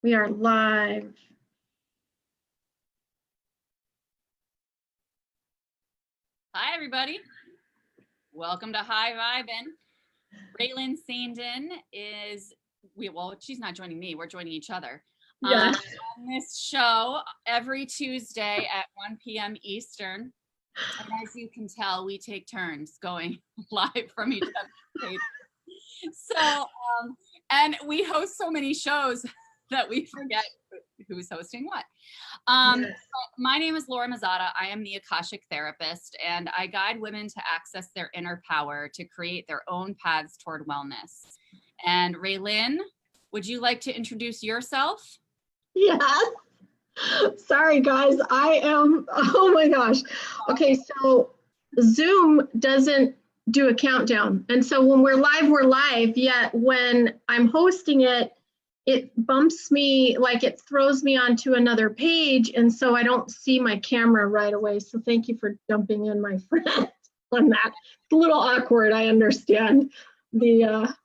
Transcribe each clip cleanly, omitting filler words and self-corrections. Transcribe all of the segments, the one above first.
We are live. Hi, everybody. Welcome to High Vibin'. Raylan Sandin is, well, she's not joining me. We're joining each other. Yes. On this show every Tuesday at 1 p.m. Eastern. And as you can tell, we take turns going live from each other's page. So, and we host so many shows that we forget who's hosting what. Yes. My name is Laura Mazzotta. I am the Akashic therapist, and I guide women to access their inner power to create their own paths toward wellness. And Raylan, would you like to introduce yourself? Yes. Sorry, guys. Oh my gosh. Okay, so Zoom doesn't do a countdown. And so when we're live, yet when I'm hosting it, it bumps me, like it throws me onto another page. And so I don't see my camera right away. So thank you for jumping in, my friend, on that. It's a little awkward, I understand. It's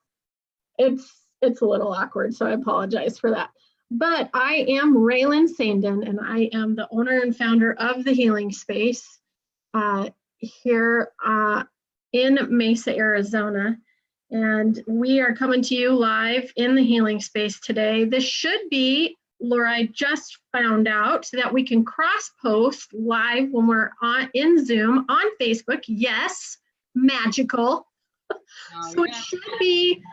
a little awkward, so I apologize for that. But I am Raylan Sandin, and I am the owner and founder of the Healing Space here in Mesa, Arizona. And we are coming to you live in the Healing Space today. This should be, Laura, I just found out that we can cross-post live when we're in Zoom on Facebook. Yes, magical. So it should be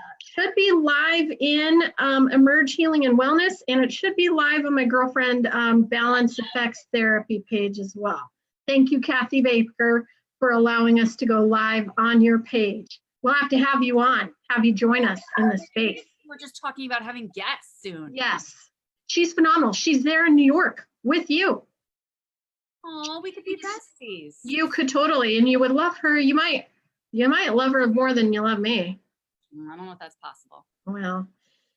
live in Emerge Healing and Wellness, and it should be live on my girlfriend Balance Effects Therapy page as well. Thank you, Kathy Baker, for allowing us to go live on your page. We'll have to have you join us in the space. We're just talking about having guests soon. Yes, she's phenomenal. She's there in New York with you. Oh, we could be besties. You could totally, and you would love her. You might love her more than you love me. I don't know if that's possible. Well,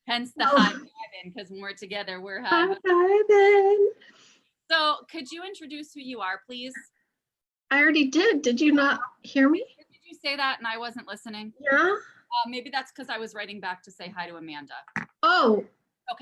hence the high vibin', because when we're together, we're high vibin'. So could you introduce who you are, please? I already did. Did you not hear me? Did you say that and I wasn't listening? Yeah. Maybe that's because I was writing back to say hi to Amanda. Oh.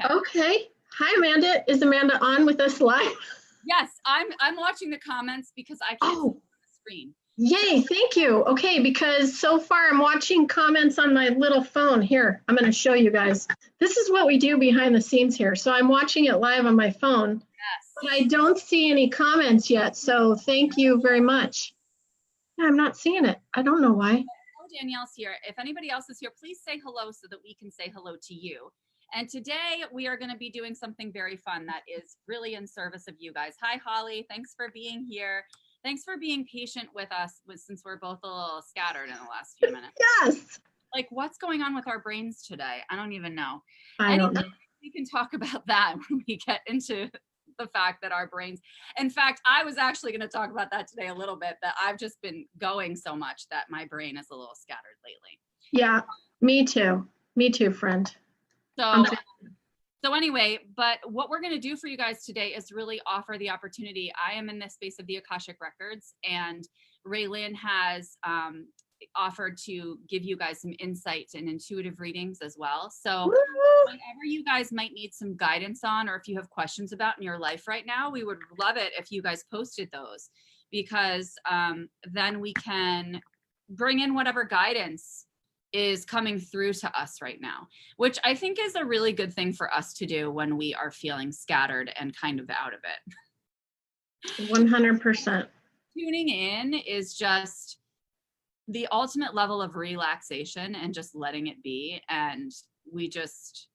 Okay. Hi, Amanda. Is Amanda on with us live? Yes, I'm watching the comments because I can't see on the screen. Yay, thank you. Okay, because so far I'm watching comments on my little phone. Here, I'm going to show you guys. This is what we do behind the scenes here. So I'm watching it live on my phone. Yes. But I don't see any comments yet, so thank you very much. Yeah, I'm not seeing it. I don't know why. Oh, Danielle's here. If anybody else is here, please say hello so that we can say hello to you. And today we are going to be doing something very fun that is really in service of you guys. Hi, Holly. Thanks for being here. Thanks for being patient with us since we're both a little scattered in the last few minutes. Yes. Like, what's going on with our brains today? I don't even know. I don't know. We can talk about that when we get into the fact that our brains, in fact, I was actually going to talk about that today a little bit, that I've just been going so much that my brain is a little scattered lately. Yeah, me too. Me too, friend. So anyway, but what we're going to do for you guys today is really offer the opportunity. I am in this space of the Akashic Records, and Raylan has offered to give you guys some insights and intuitive readings as well. So whatever you guys might need some guidance on, or if you have questions about in your life right now, we would love it if you guys posted those, because then we can bring in whatever guidance is coming through to us right now, which I think is a really good thing for us to do when we are feeling scattered and kind of out of it. 100%. Tuning in is just the ultimate level of relaxation and just letting it be. And we just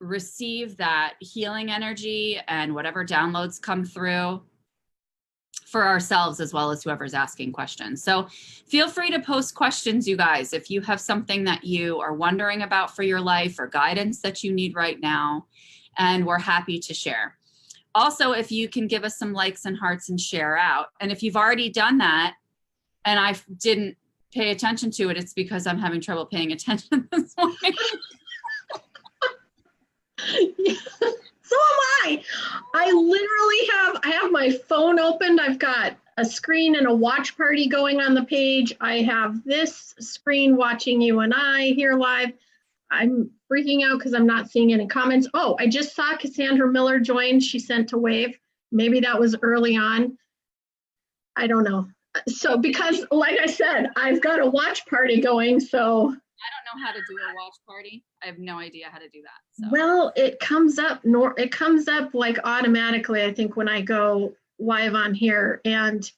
receive that healing energy and whatever downloads come through for ourselves as well as whoever's asking questions. So feel free to post questions, you guys, if you have something that you are wondering about for your life or guidance that you need right now, and we're happy to share. Also, if you can give us some likes and hearts and share out. And if you've already done that and I didn't pay attention to it, it's because I'm having trouble paying attention this morning. Yeah. So am I. I have my phone opened. I've got a screen and a watch party going on the page. I have this screen watching you and I here live. I'm freaking out because I'm not seeing any comments. Oh, I just saw Cassandra Miller join. She sent a wave. Maybe that was early on. I don't know. So because like I said, I've got a watch party going, so. I don't know how to do a watch party. I have no idea how to do that. So. Well, it comes up like automatically, I think, when I go live on here, and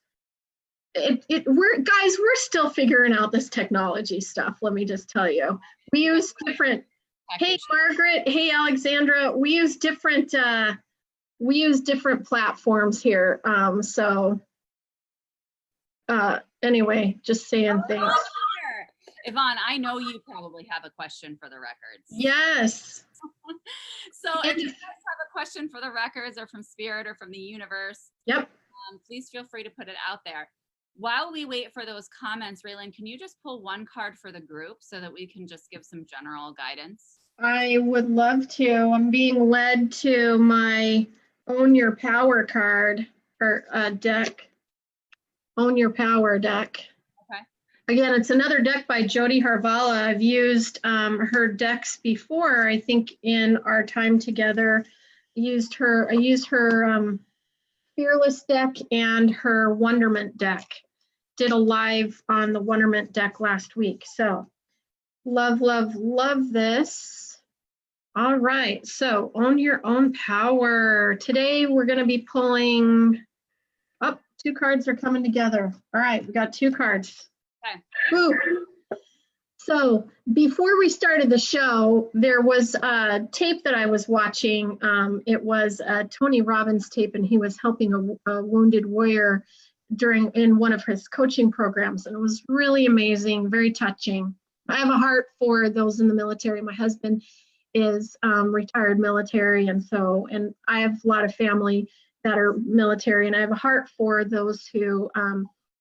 we're still figuring out this technology stuff. Let me just tell you, we use different. Hey, Margaret. Hey, Alexandra. We use different platforms here. Anyway, just saying things. Yvonne, I know you probably have a question for the records. Yes. So if you guys have a question for the records or from Spirit or from the universe, yep. Please feel free to put it out there. While we wait for those comments, Raylan, can you just pull one card for the group so that we can just give some general guidance? I would love to. I'm being led to my Own Your Power card or deck. Own Your Power deck. Okay. Again, it's another deck by Jody Harvala. I've used her decks before. I think in our time together, I used her Fearless deck and her Wonderment deck. Did a live on the Wonderment deck last week. So love, love, love this. All right, so Own Your Own Power. Today we're going to be pulling up. Two cards are coming together. All right, we got two cards. Okay. Ooh. So before we started the show, there was a tape that I was watching. It was a Tony Robbins tape, and he was helping a wounded warrior in one of his coaching programs, and it was really amazing, very touching. I have a heart for those in the military. My husband is retired military, and I have a lot of family that are military, and I have a heart for those who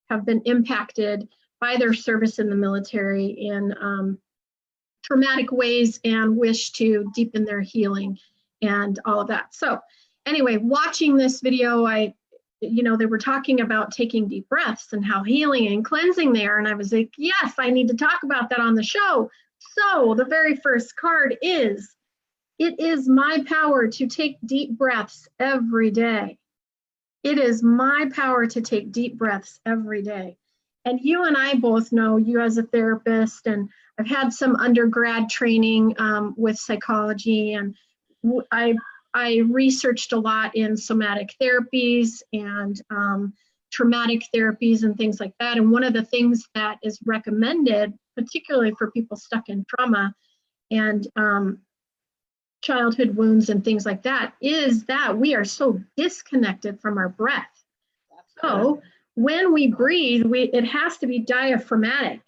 have been impacted by their service in the military in traumatic ways and wish to deepen their healing and all of that. So anyway, watching this video, they were talking about taking deep breaths and how healing and cleansing they are. And I was like, yes, I need to talk about that on the show. So the very first card is, it is my power to take deep breaths every day. It is my power to take deep breaths every day. And you and I both know, you as a therapist, and I've had some undergrad training with psychology, and I researched a lot in somatic therapies and traumatic therapies and things like that. And one of the things that is recommended, particularly for people stuck in trauma and childhood wounds and things like that, is that we are so disconnected from our breath. So when we breathe, it has to be diaphragmatic,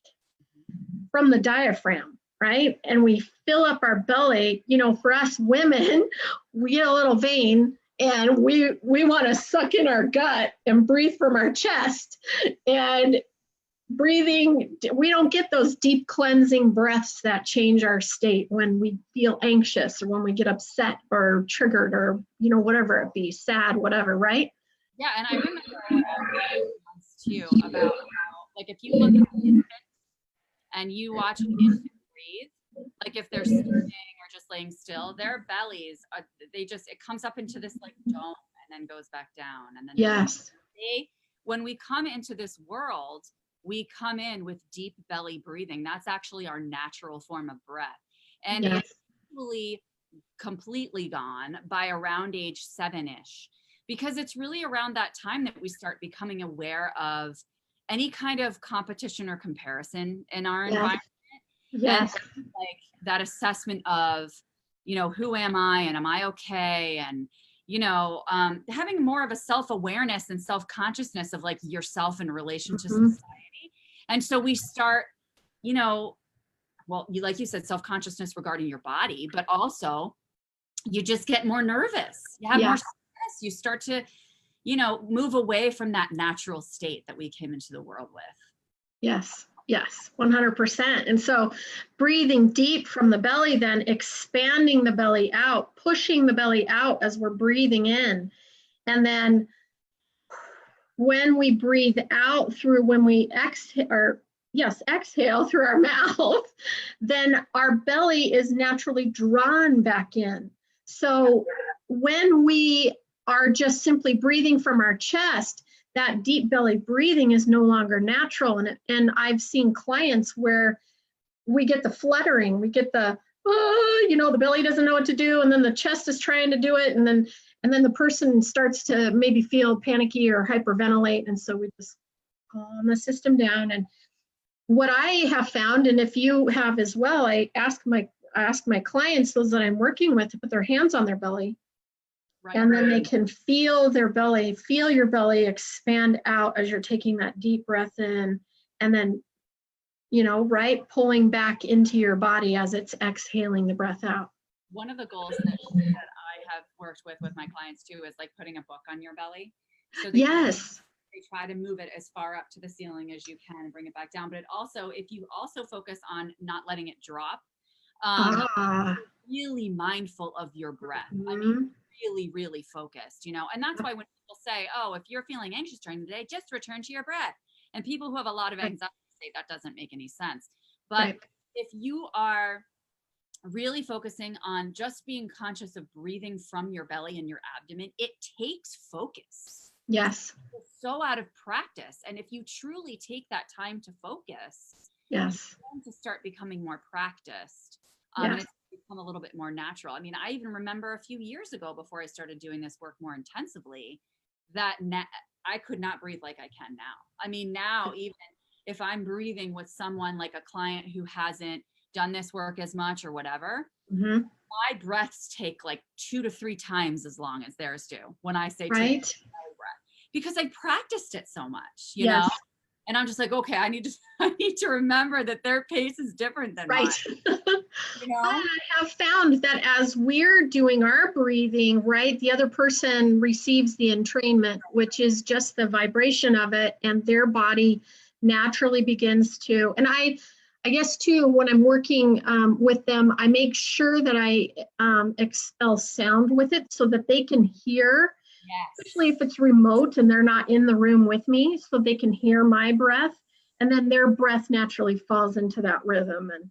from the diaphragm, right? And we fill up our belly. For us women, we get a little vein and we want to suck in our gut and breathe from our chest. And breathing, we don't get those deep cleansing breaths that change our state when we feel anxious or when we get upset or triggered or, whatever it be, sad, whatever, right? Yeah, and I remember too about how, like, if you look at the infant and you watch an infant breathe, like if they're sleeping or just laying still, their bellies it comes up into this like dome and then goes back down. And then yes, when we come into this world, we come in with deep belly breathing. That's actually our natural form of breath, and yes, it's usually completely gone by around age 7-ish. Because it's really around that time that we start becoming aware of any kind of competition or comparison in our environment. Yes. And like that assessment of, who am I and am I okay? And, having more of a self-awareness and self-consciousness of like yourself in relation to society. And so we start, like you said, self-consciousness regarding your body, but also you just get more nervous. You have more stress. You start to, move away from that natural state that we came into the world with. Yes, 100%. And so breathing deep from the belly, then expanding the belly out, pushing the belly out as we're breathing in. And then when we breathe out when we exhale, or exhale through our mouth, then our belly is naturally drawn back in. So when we are just simply breathing from our chest, that deep belly breathing is no longer natural. And I've seen clients where we get the fluttering, we get the, the belly doesn't know what to do, and then the chest is trying to do it, and then the person starts to maybe feel panicky or hyperventilate, and so we just calm the system down. And what I have found, and if you have as well, I ask my clients, those that I'm working with, to put their hands on their belly, and then they can feel their belly, feel your belly expand out as you're taking that deep breath in, and then pulling back into your body as it's exhaling the breath out. One of the goals that I have worked with my clients too is like putting a book on your belly. So they try to move it as far up to the ceiling as you can and bring it back down. But if you also focus on not letting it drop, really mindful of your breath. I mean, really, really focused, and that's why when people say, oh, if you're feeling anxious during the day, just return to your breath. And people who have a lot of anxiety say that doesn't make any sense. But if you are really focusing on just being conscious of breathing from your belly and your abdomen, it takes focus. Yes. It's so out of practice. And if you truly take that time to focus, yes, you're going to start becoming more practiced. Yes. And it's become a little bit more natural. I mean, I even remember a few years ago, before I started doing this work more intensively, that I could not breathe like I can now. I mean, now, even if I'm breathing with someone like a client who hasn't done this work as much or whatever, my breaths take like 2 to 3 times as long as theirs do when I say take a breath, because I practiced it so much, you know? And I'm just like, okay, I need to remember that their pace is different than mine. I have found that as we're doing our breathing, the other person receives the entrainment, which is just the vibration of it, and their body naturally begins to, and I guess too, when I'm working with them, I make sure that I expel sound with it so that they can hear. Especially if it's remote and they're not in the room with me, so they can hear my breath, and then their breath naturally falls into that rhythm. And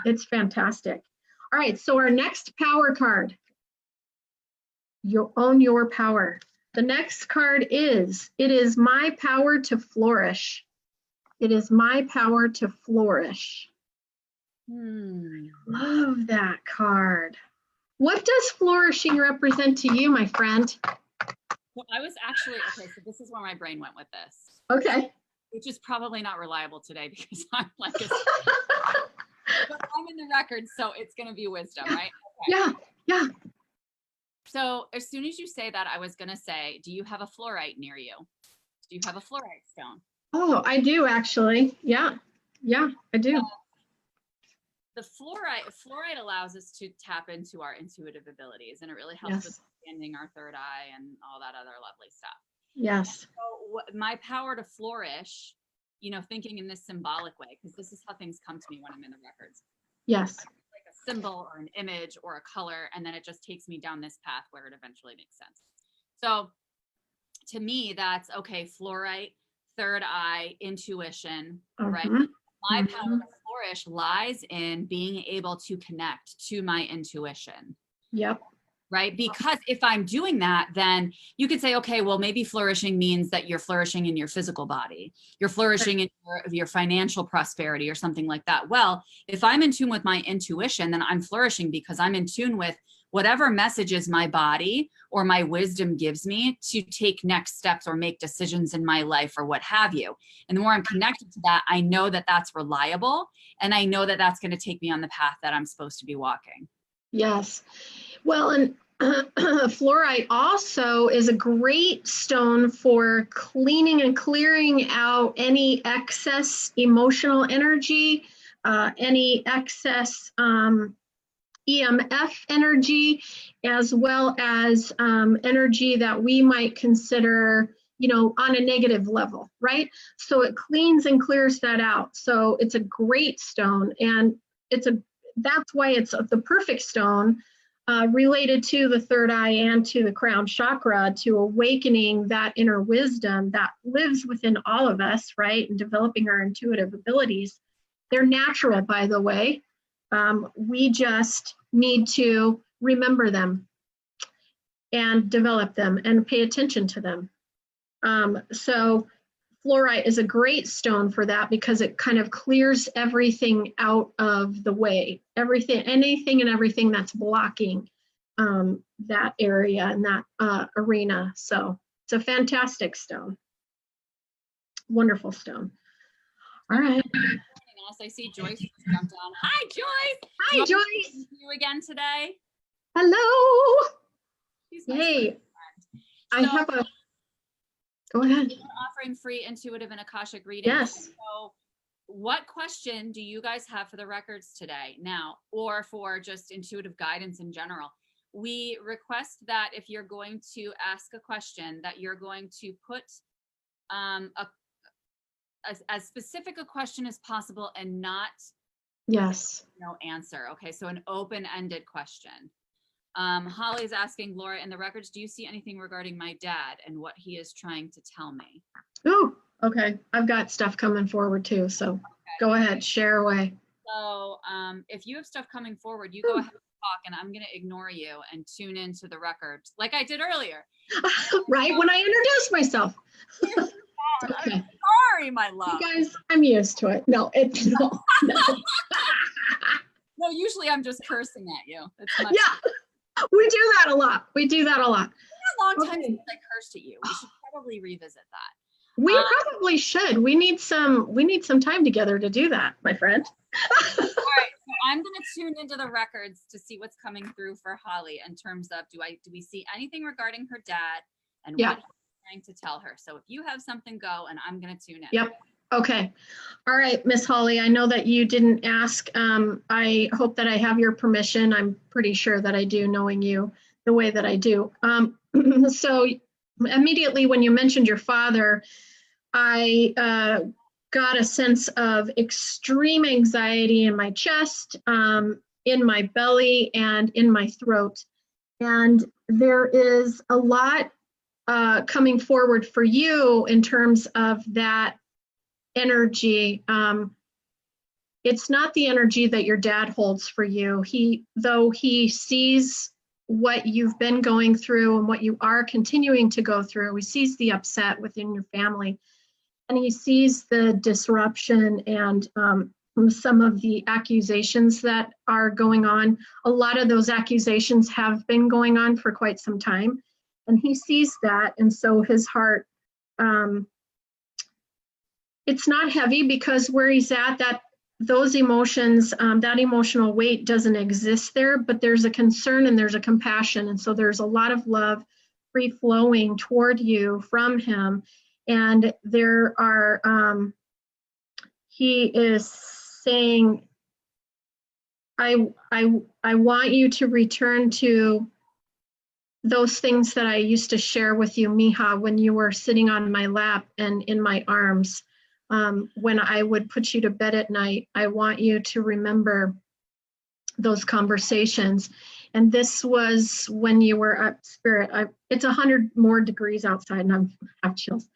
it's fantastic. All right, so our next power card, you own your power. The next card is, it is my power to flourish. It is my power to flourish. Love that card. What does flourishing represent to you, my friend? Well, I was actually, so this is where my brain went with this. Okay. Which is probably not reliable today because I'm like, but I'm in the records, so it's going to be wisdom, right? Okay. Yeah. So as soon as you say that, I was going to say, do you have a fluorite near you? Do you have a fluorite stone? Oh, I do actually. Yeah, I do. The fluorite allows us to tap into our intuitive abilities, and it really helps with expanding our third eye and all that other lovely stuff. Yes. So my power to flourish, thinking in this symbolic way, because this is how things come to me when I'm in the records. Yes. Like a symbol or an image or a color, and then it just takes me down this path where it eventually makes sense. So to me, that's okay. Fluorite, third eye, intuition, right? My power to flourish lies in being able to connect to my intuition. Yep. Right? Because if I'm doing that, then you could say, okay, well, maybe flourishing means that you're flourishing in your physical body. You're flourishing in your financial prosperity or something like that. Well, if I'm in tune with my intuition, then I'm flourishing because I'm in tune with whatever messages my body or my wisdom gives me to take next steps or make decisions in my life or what have you. And the more I'm connected to that, I know that that's reliable, and I know that that's going to take me on the path that I'm supposed to be walking. Yes. Well, and fluorite also is a great stone for cleaning and clearing out any excess emotional energy, any excess EMF energy, as well as energy that we might consider, on a negative level, right? So it cleans and clears that out. So it's a great stone, and that's why it's the perfect stone related to the third eye and to the crown chakra, to awakening that inner wisdom that lives within all of us, right? And developing our intuitive abilities. They're natural, by the way. We just need to remember them and develop them and pay attention to them. So fluorite is a great stone for that because it kind of clears everything out of the way, anything and everything that's blocking that area and that arena. So it's a fantastic stone. Wonderful stone. All right. I see Joyce just jumped on. Hi, Joyce. Hi, Joyce. See you again today. Hello. She's Hey, I have a. Go ahead. We're offering free intuitive and Akashic readings. Yes. So what question do you guys have for the records today now, or for just intuitive guidance in general? We request that if you're going to ask a question, that you're going to put as specific a question as possible and not no answer. Okay, so an open-ended question. Holly's asking, Laura, in the records, do you see anything regarding my dad and what he is trying to tell me? Oh, okay. I've got stuff coming forward too. So go ahead, share away. So if you have stuff coming forward, you go ahead and talk, and I'm going to ignore you and tune into the records like I did earlier. Right when I introduced myself. Okay. I'm sorry, my love. You guys, I'm used to it. No, it's no. No, usually I'm just cursing at you. It's much we do that a lot. We do that a lot. It's a long time since I cursed at you. We should probably revisit that. We probably should. We need some time together to do that, my friend. All right, so I'm going to tune into the records to see what's coming through for Holly in terms of do we see anything regarding her dad and what he's trying to tell her. So if you have something, go, and I'm going to tune in. Yep. Okay. All right, Miss Holly, I know that you didn't ask. I hope that I have your permission. I'm pretty sure that I do, knowing you the way that I do. So immediately when you mentioned your father, I got a sense of extreme anxiety in my chest, in my belly, and in my throat. And there is a lot coming forward for you in terms of that energy. It's not the energy that your dad holds for you. Though he sees what you've been going through and what you are continuing to go through, he sees the upset within your family, and he sees the disruption and some of the accusations that are going on. A lot of those accusations have been going on for quite some time, and he sees that, and so his heart, it's not heavy because where he's at, those emotions, that emotional weight doesn't exist there, but there's a concern and there's a compassion. And so there's a lot of love free flowing toward you from him. And there are, he is saying, I want you to return to those things that I used to share with you, Miha, when you were sitting on my lap and in my arms. When I would put you to bed at night, I want you to remember those conversations. And this was when you were at Spirit. It's 100 more degrees outside and I have chills.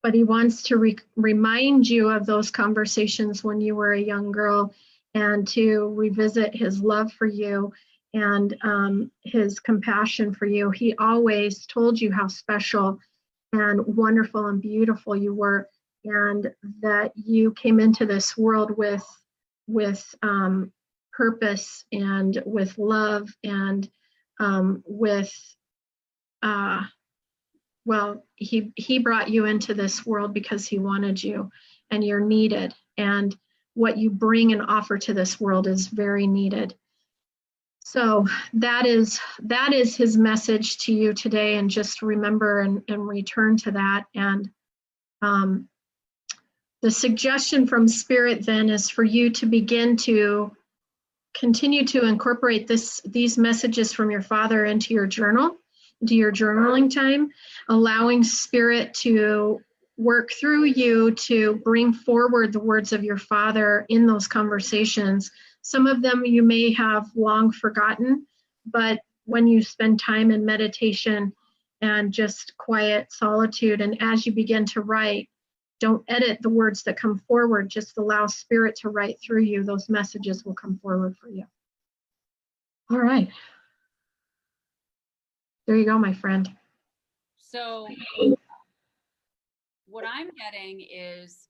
But he wants to remind you of those conversations when you were a young girl, and to revisit his love for you and his compassion for you. He always told you how special and wonderful and beautiful you were, and that you came into this world with purpose and with love and well, he brought you into this world because he wanted you, and you're needed, and what you bring and offer to this world is very needed. So that is his message to you today, and just remember and return to that. And the suggestion from Spirit then is for you to begin to continue to incorporate these messages from your father into your journal, into your journaling time, allowing Spirit to work through you to bring forward the words of your father in those conversations. Some of them you may have long forgotten, but when you spend time in meditation and just quiet solitude. And as you begin to write, don't edit the words that come forward. Just allow spirit to write through you. Those messages will come forward for you. All right. There you go, my friend. So what I'm getting is,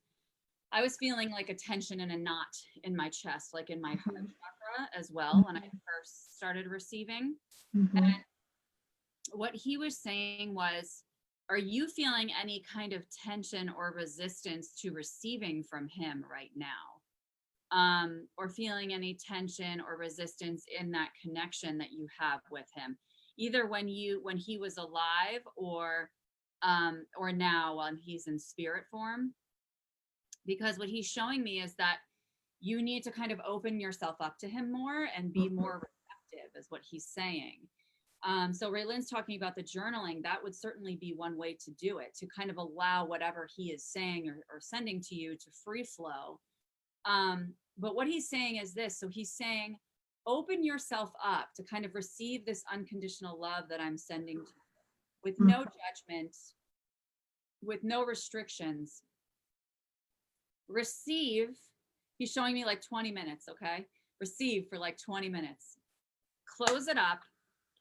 I was feeling like a tension and a knot in my chest, like in my heart chakra as well, when I first started receiving. And what he was saying was, are you feeling any kind of tension or resistance to receiving from him right now? Or feeling any tension or resistance in that connection that you have with him, either when he was alive or now when he's in spirit form? Because what he's showing me is that you need to kind of open yourself up to him more and be more receptive, is what he's saying. So Raylan's talking about the journaling. That would certainly be one way to do it, to kind of allow whatever he is saying or sending to you to free flow. But what he's saying is this. So he's saying, open yourself up to kind of receive this unconditional love that I'm sending to you, with no judgment, with no restrictions. Receive. He's showing me like 20 minutes. Okay. Receive for like 20 minutes. Close it up.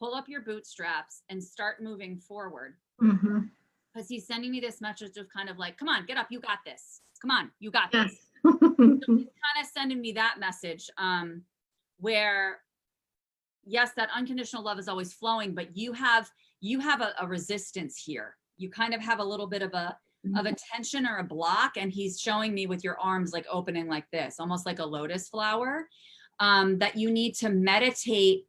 Pull up your bootstraps and start moving forward. Because he's sending me this message of kind of like, come on, get up. You got this. Come on, you got this. So he's kind of sending me that message where, yes, that unconditional love is always flowing, but you have a resistance here. You kind of have a little bit of a tension or a block. And he's showing me with your arms like opening like this, almost like a lotus flower, that you need to meditate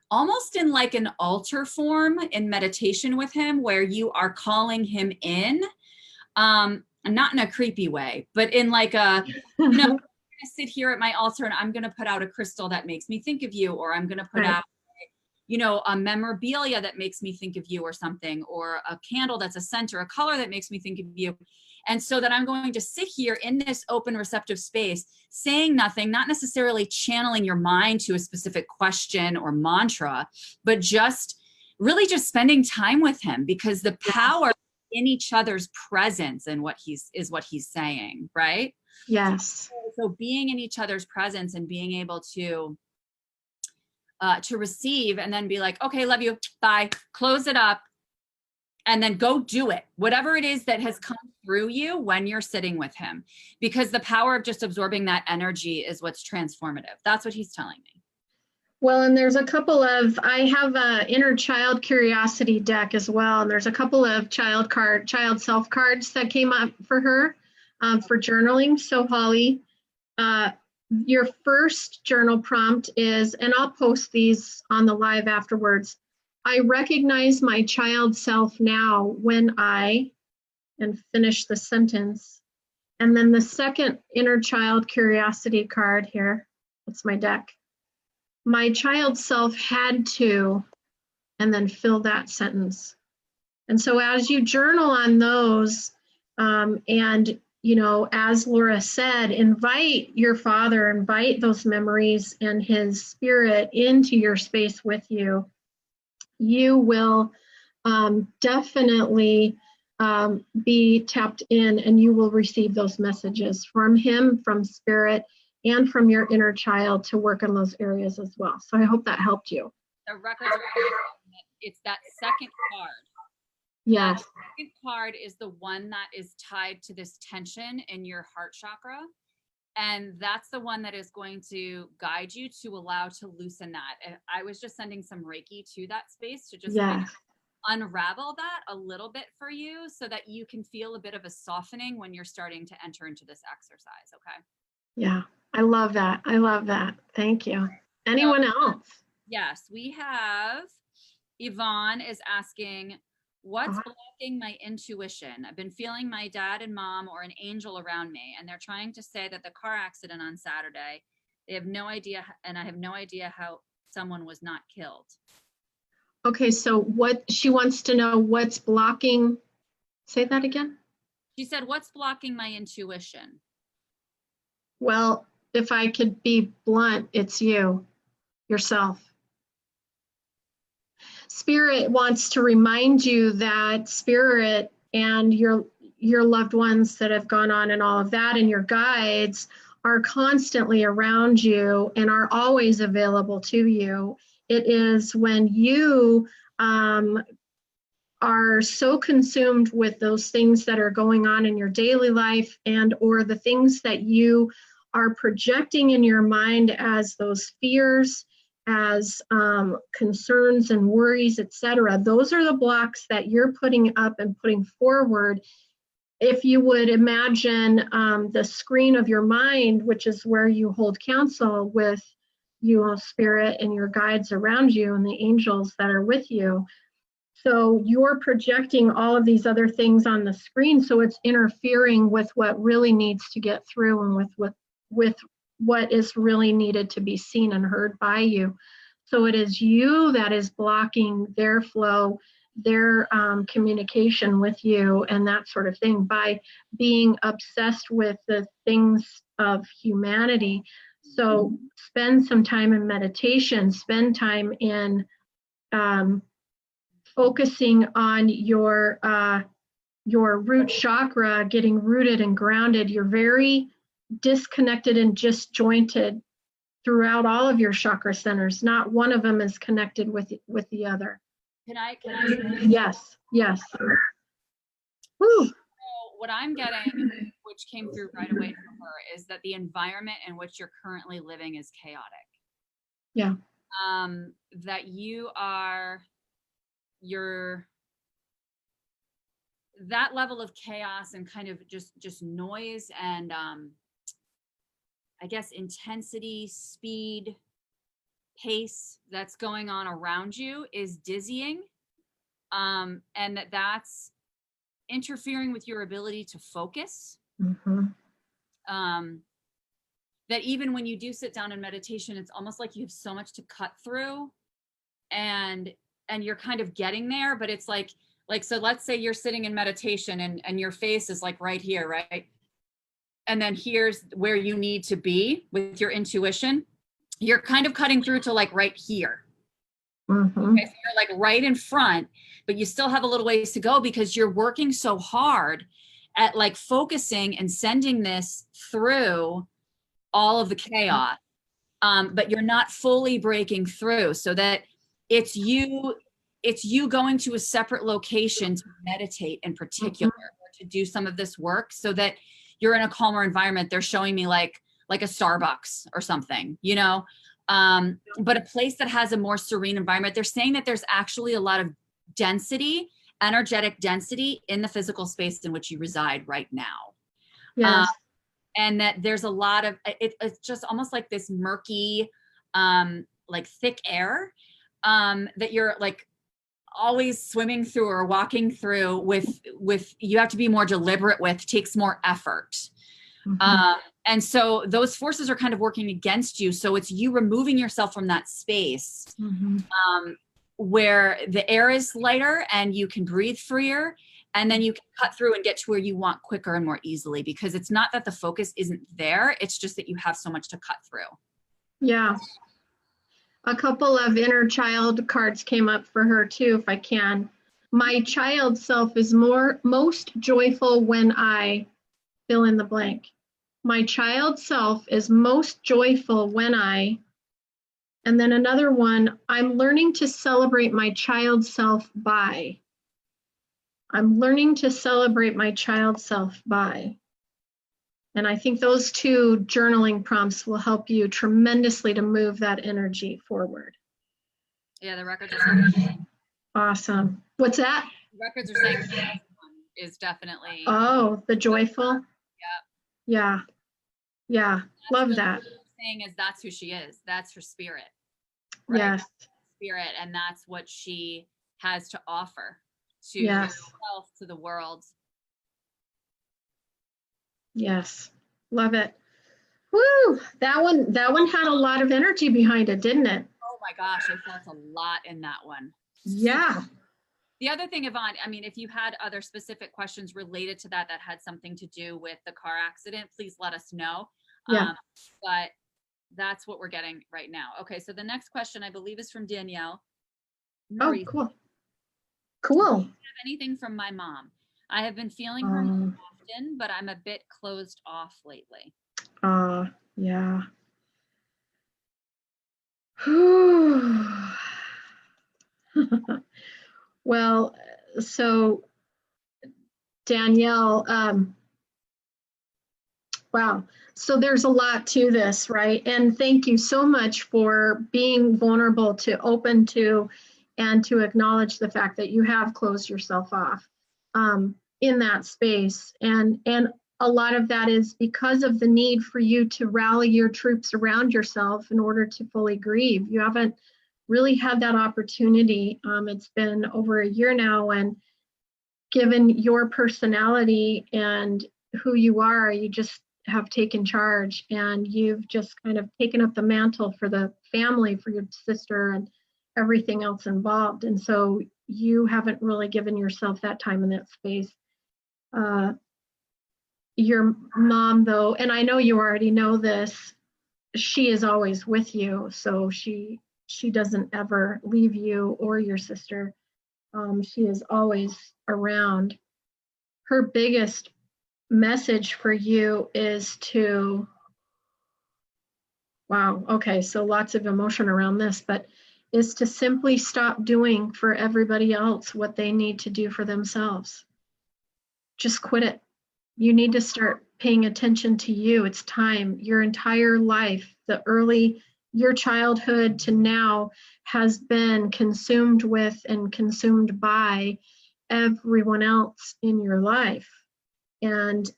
almost in like an altar form in meditation with him, where you are calling him in, not in a creepy way, but in like a, I'm gonna sit here at my altar and I'm going to put out a crystal that makes me think of you, or I'm going to put out, a memorabilia that makes me think of you or something, or a candle that's a scent or a color that makes me think of you. And so that I'm going to sit here in this open, receptive space, saying nothing, not necessarily channeling your mind to a specific question or mantra, but just really just spending time with him, because the power in each other's presence and what he's saying, right? Yes. So being in each other's presence and being able to receive and then be like, okay, love you, bye, close it up. And then go do it, whatever it is that has come through you when you're sitting with him, because the power of just absorbing that energy is what's transformative. That's what he's telling me. Well, and there's a couple of, I have a inner child curiosity deck as well. And there's a couple of child self cards that came up for her for journaling. So Holly, your first journal prompt is, and I'll post these on the live afterwards, I recognize my child self now when I, and finish the sentence. And then the second inner child curiosity card here, that's my deck. My child self had to, and then fill that sentence. And so as you journal on those, and as Laura said, invite your father, invite those memories and his spirit into your space with you. You will definitely be tapped in, and you will receive those messages from him, from spirit, and from your inner child to work on those areas as well. So I hope that helped you. The records are, it's that second card. Yes. The second card is the one that is tied to this tension in your heart chakra. And that's the one that is going to guide you to allow to loosen that. And I was just sending some Reiki to that space to just kind of unravel that a little bit for you, so that you can feel a bit of a softening when you're starting to enter into this exercise. Okay. Yeah, I love that. I love that. Thank you. Anyone else? Yes, we have Yvonne is asking, what's blocking my intuition? I've been feeling my dad and mom or an angel around me, and they're trying to say that the car accident on Saturday, they have no idea, and I have no idea how someone was not killed. Okay, so what she wants to know, what's blocking, say that again? She said, what's blocking my intuition? Well, if I could be blunt, it's you, yourself. Spirit wants to remind you that spirit and your loved ones that have gone on and all of that and your guides are constantly around you and are always available to you. It is when you are so consumed with those things that are going on in your daily life and or the things that you are projecting in your mind as those fears, as concerns and worries, etc. Those are the blocks that you're putting up and putting forward. If you would imagine the screen of your mind, which is where you hold counsel with you, spirit, and your guides around you and the angels that are with you. So you're projecting all of these other things on the screen, so it's interfering with what really needs to get through and with what is really needed to be seen and heard by you. So it is you that is blocking their flow, their communication with you and that sort of thing by being obsessed with the things of humanity. So spend some time in meditation, spend time in focusing on your root chakra, getting rooted and grounded. You're very disconnected and disjointed throughout all of your chakra centers. Not one of them is connected with the other. Can I? Yes, yes. Woo. So what I'm getting, which came through right away from her, is that the environment in which you're currently living is chaotic. Yeah. That that level of chaos and kind of just noise and I guess intensity, speed, pace that's going on around you is dizzying, and that's interfering with your ability to focus. That even when you do sit down in meditation, it's almost like you have so much to cut through, and you're kind of getting there, but it's like so let's say you're sitting in meditation and your face is like right here, right? And then here's where you need to be with your intuition. You're kind of cutting through to like right here. Okay, so you're like right in front, but you still have a little ways to go because you're working so hard at like focusing and sending this through all of the chaos. But you're not fully breaking through, so that it's you going to a separate location to meditate in particular, or to do some of this work so that you're in a calmer environment. They're showing me like a Starbucks or something, you know, but a place that has a more serene environment. They're saying that there's actually a lot of density, energetic density in the physical space in which you reside right now. Yes. And that there's a lot of, it's just almost like this murky, like thick air that you're like always swimming through or walking through with you have to be more deliberate with, takes more effort. And so those forces are kind of working against you. So it's you removing yourself from that space where the air is lighter and you can breathe freer. And then you can cut through and get to where you want quicker and more easily, because it's not that the focus isn't there. It's just that you have so much to cut through. Yeah. A couple of inner child cards came up for her too, if I can. My child self is most joyful when I fill in the blank. My child self is most joyful when I, and then another one, I'm learning to celebrate my child self by. I'm learning to celebrate my child self by. And I think those two journaling prompts will help you tremendously to move that energy forward. Yeah, the records are saying. Awesome. What's that? The records are saying that is definitely. Oh, the joyful. Yeah. Yeah. Love that. Saying is that's who she is. That's her spirit. Right? Yes. Spirit, and that's what she has to offer to yes. herself, to the world. Yes. Love it. Woo! That one had a lot of energy behind it, didn't it? Oh my gosh, I felt a lot in that one. Yeah. The other thing, Yvonne, I mean, if you had other specific questions related to that had something to do with the car accident, please let us know. Yeah. But that's what we're getting right now. Okay, so the next question I believe is from Danielle. No Oh, reason. cool. Do Cool. you have anything from my mom? I have been feeling her more often, but I'm a bit closed off lately. Yeah. Well, so Danielle, wow. So there's a lot to this, right? And thank you so much for being vulnerable to open to and to acknowledge the fact that you have closed yourself off in that space. And a lot of that is because of the need for you to rally your troops around yourself in order to fully grieve. You haven't really had that opportunity. It's been over a year now, and given your personality and who you are, you just have taken charge, and you've just kind of taken up the mantle for the family, for your sister and everything else involved. And so you haven't really given yourself that time in that space. Your mom, though, and I know you already know this, she is always with you. So she doesn't ever leave you or your sister. She is always around. Her biggest message for you is to, wow, okay, so lots of emotion around this, but is to simply stop doing for everybody else what they need to do for themselves. Just quit it. You need to start paying attention to you. It's time. Your entire life, your childhood to now, has been consumed with and consumed by everyone else in your life. And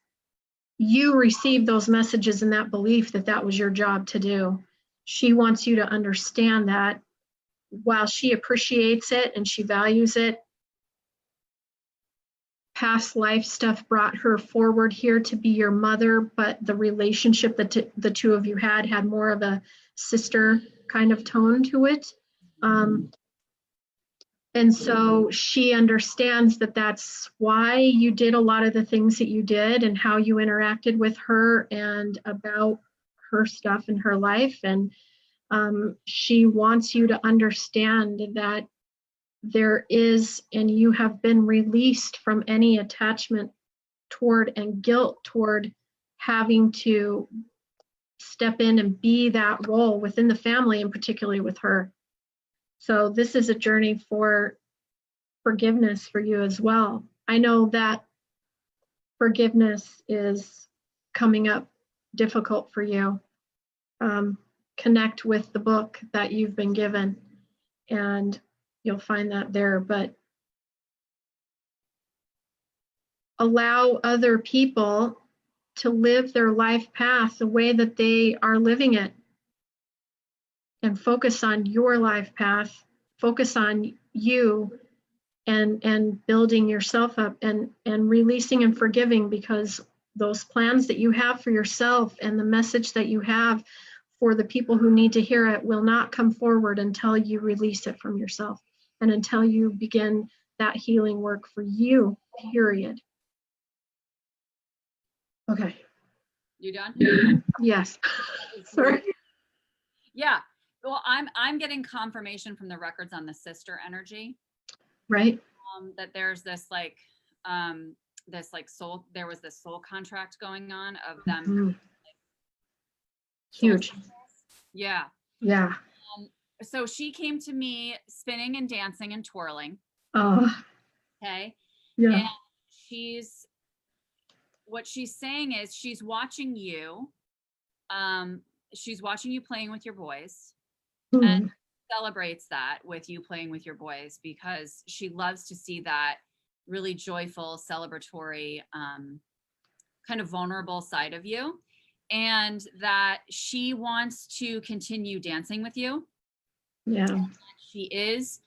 you received those messages and that belief that that was your job to do. She wants you to understand that while she appreciates it and she values it, past life stuff brought her forward here to be your mother, but the relationship that the two of you had more of a sister kind of tone to it. And so she understands that that's why you did a lot of the things that you did and how you interacted with her and about her stuff in her life. And she wants you to understand that there is, and you have been released from any attachment toward and guilt toward having to step in and be that role within the family, and particularly with her. So this is a journey for forgiveness for you as well. I know that forgiveness is coming up difficult for you. Connect with the book that you've been given, and you'll find that there. But allow other people to live their life path the way that they are living it, and focus on your life path, focus on you, and building yourself up, and releasing and forgiving, because those plans that you have for yourself and the message that you have for the people who need to hear it will not come forward until you release it from yourself and until you begin that healing work for you, period. Okay. You done? Yes. Sorry. Yeah. Well, I'm getting confirmation from the records on the sister energy. Right. That there's this soul, there was this soul contract going on of them. Mm-hmm. Huge. Yeah. Yeah. So she came to me spinning and dancing and twirling. Okay. Yeah. And what she's saying is she's watching you. She's watching you playing with your boys. And celebrates that with you playing with your boys, because she loves to see that really joyful, celebratory, kind of vulnerable side of you, and that she wants to continue dancing with you. Yeah. She is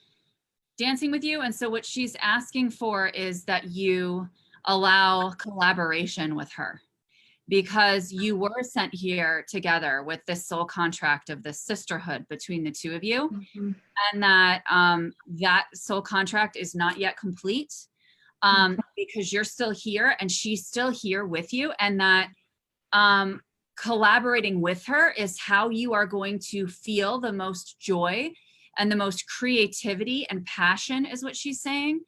dancing with you. And so what she's asking for is that you allow collaboration with her, because you were sent here together with this soul contract of this sisterhood between the two of you. Mm-hmm. And that that soul contract is not yet complete, because you're still here and she's still here with you. And that collaborating with her is how you are going to feel the most joy and the most creativity and passion is what she's saying.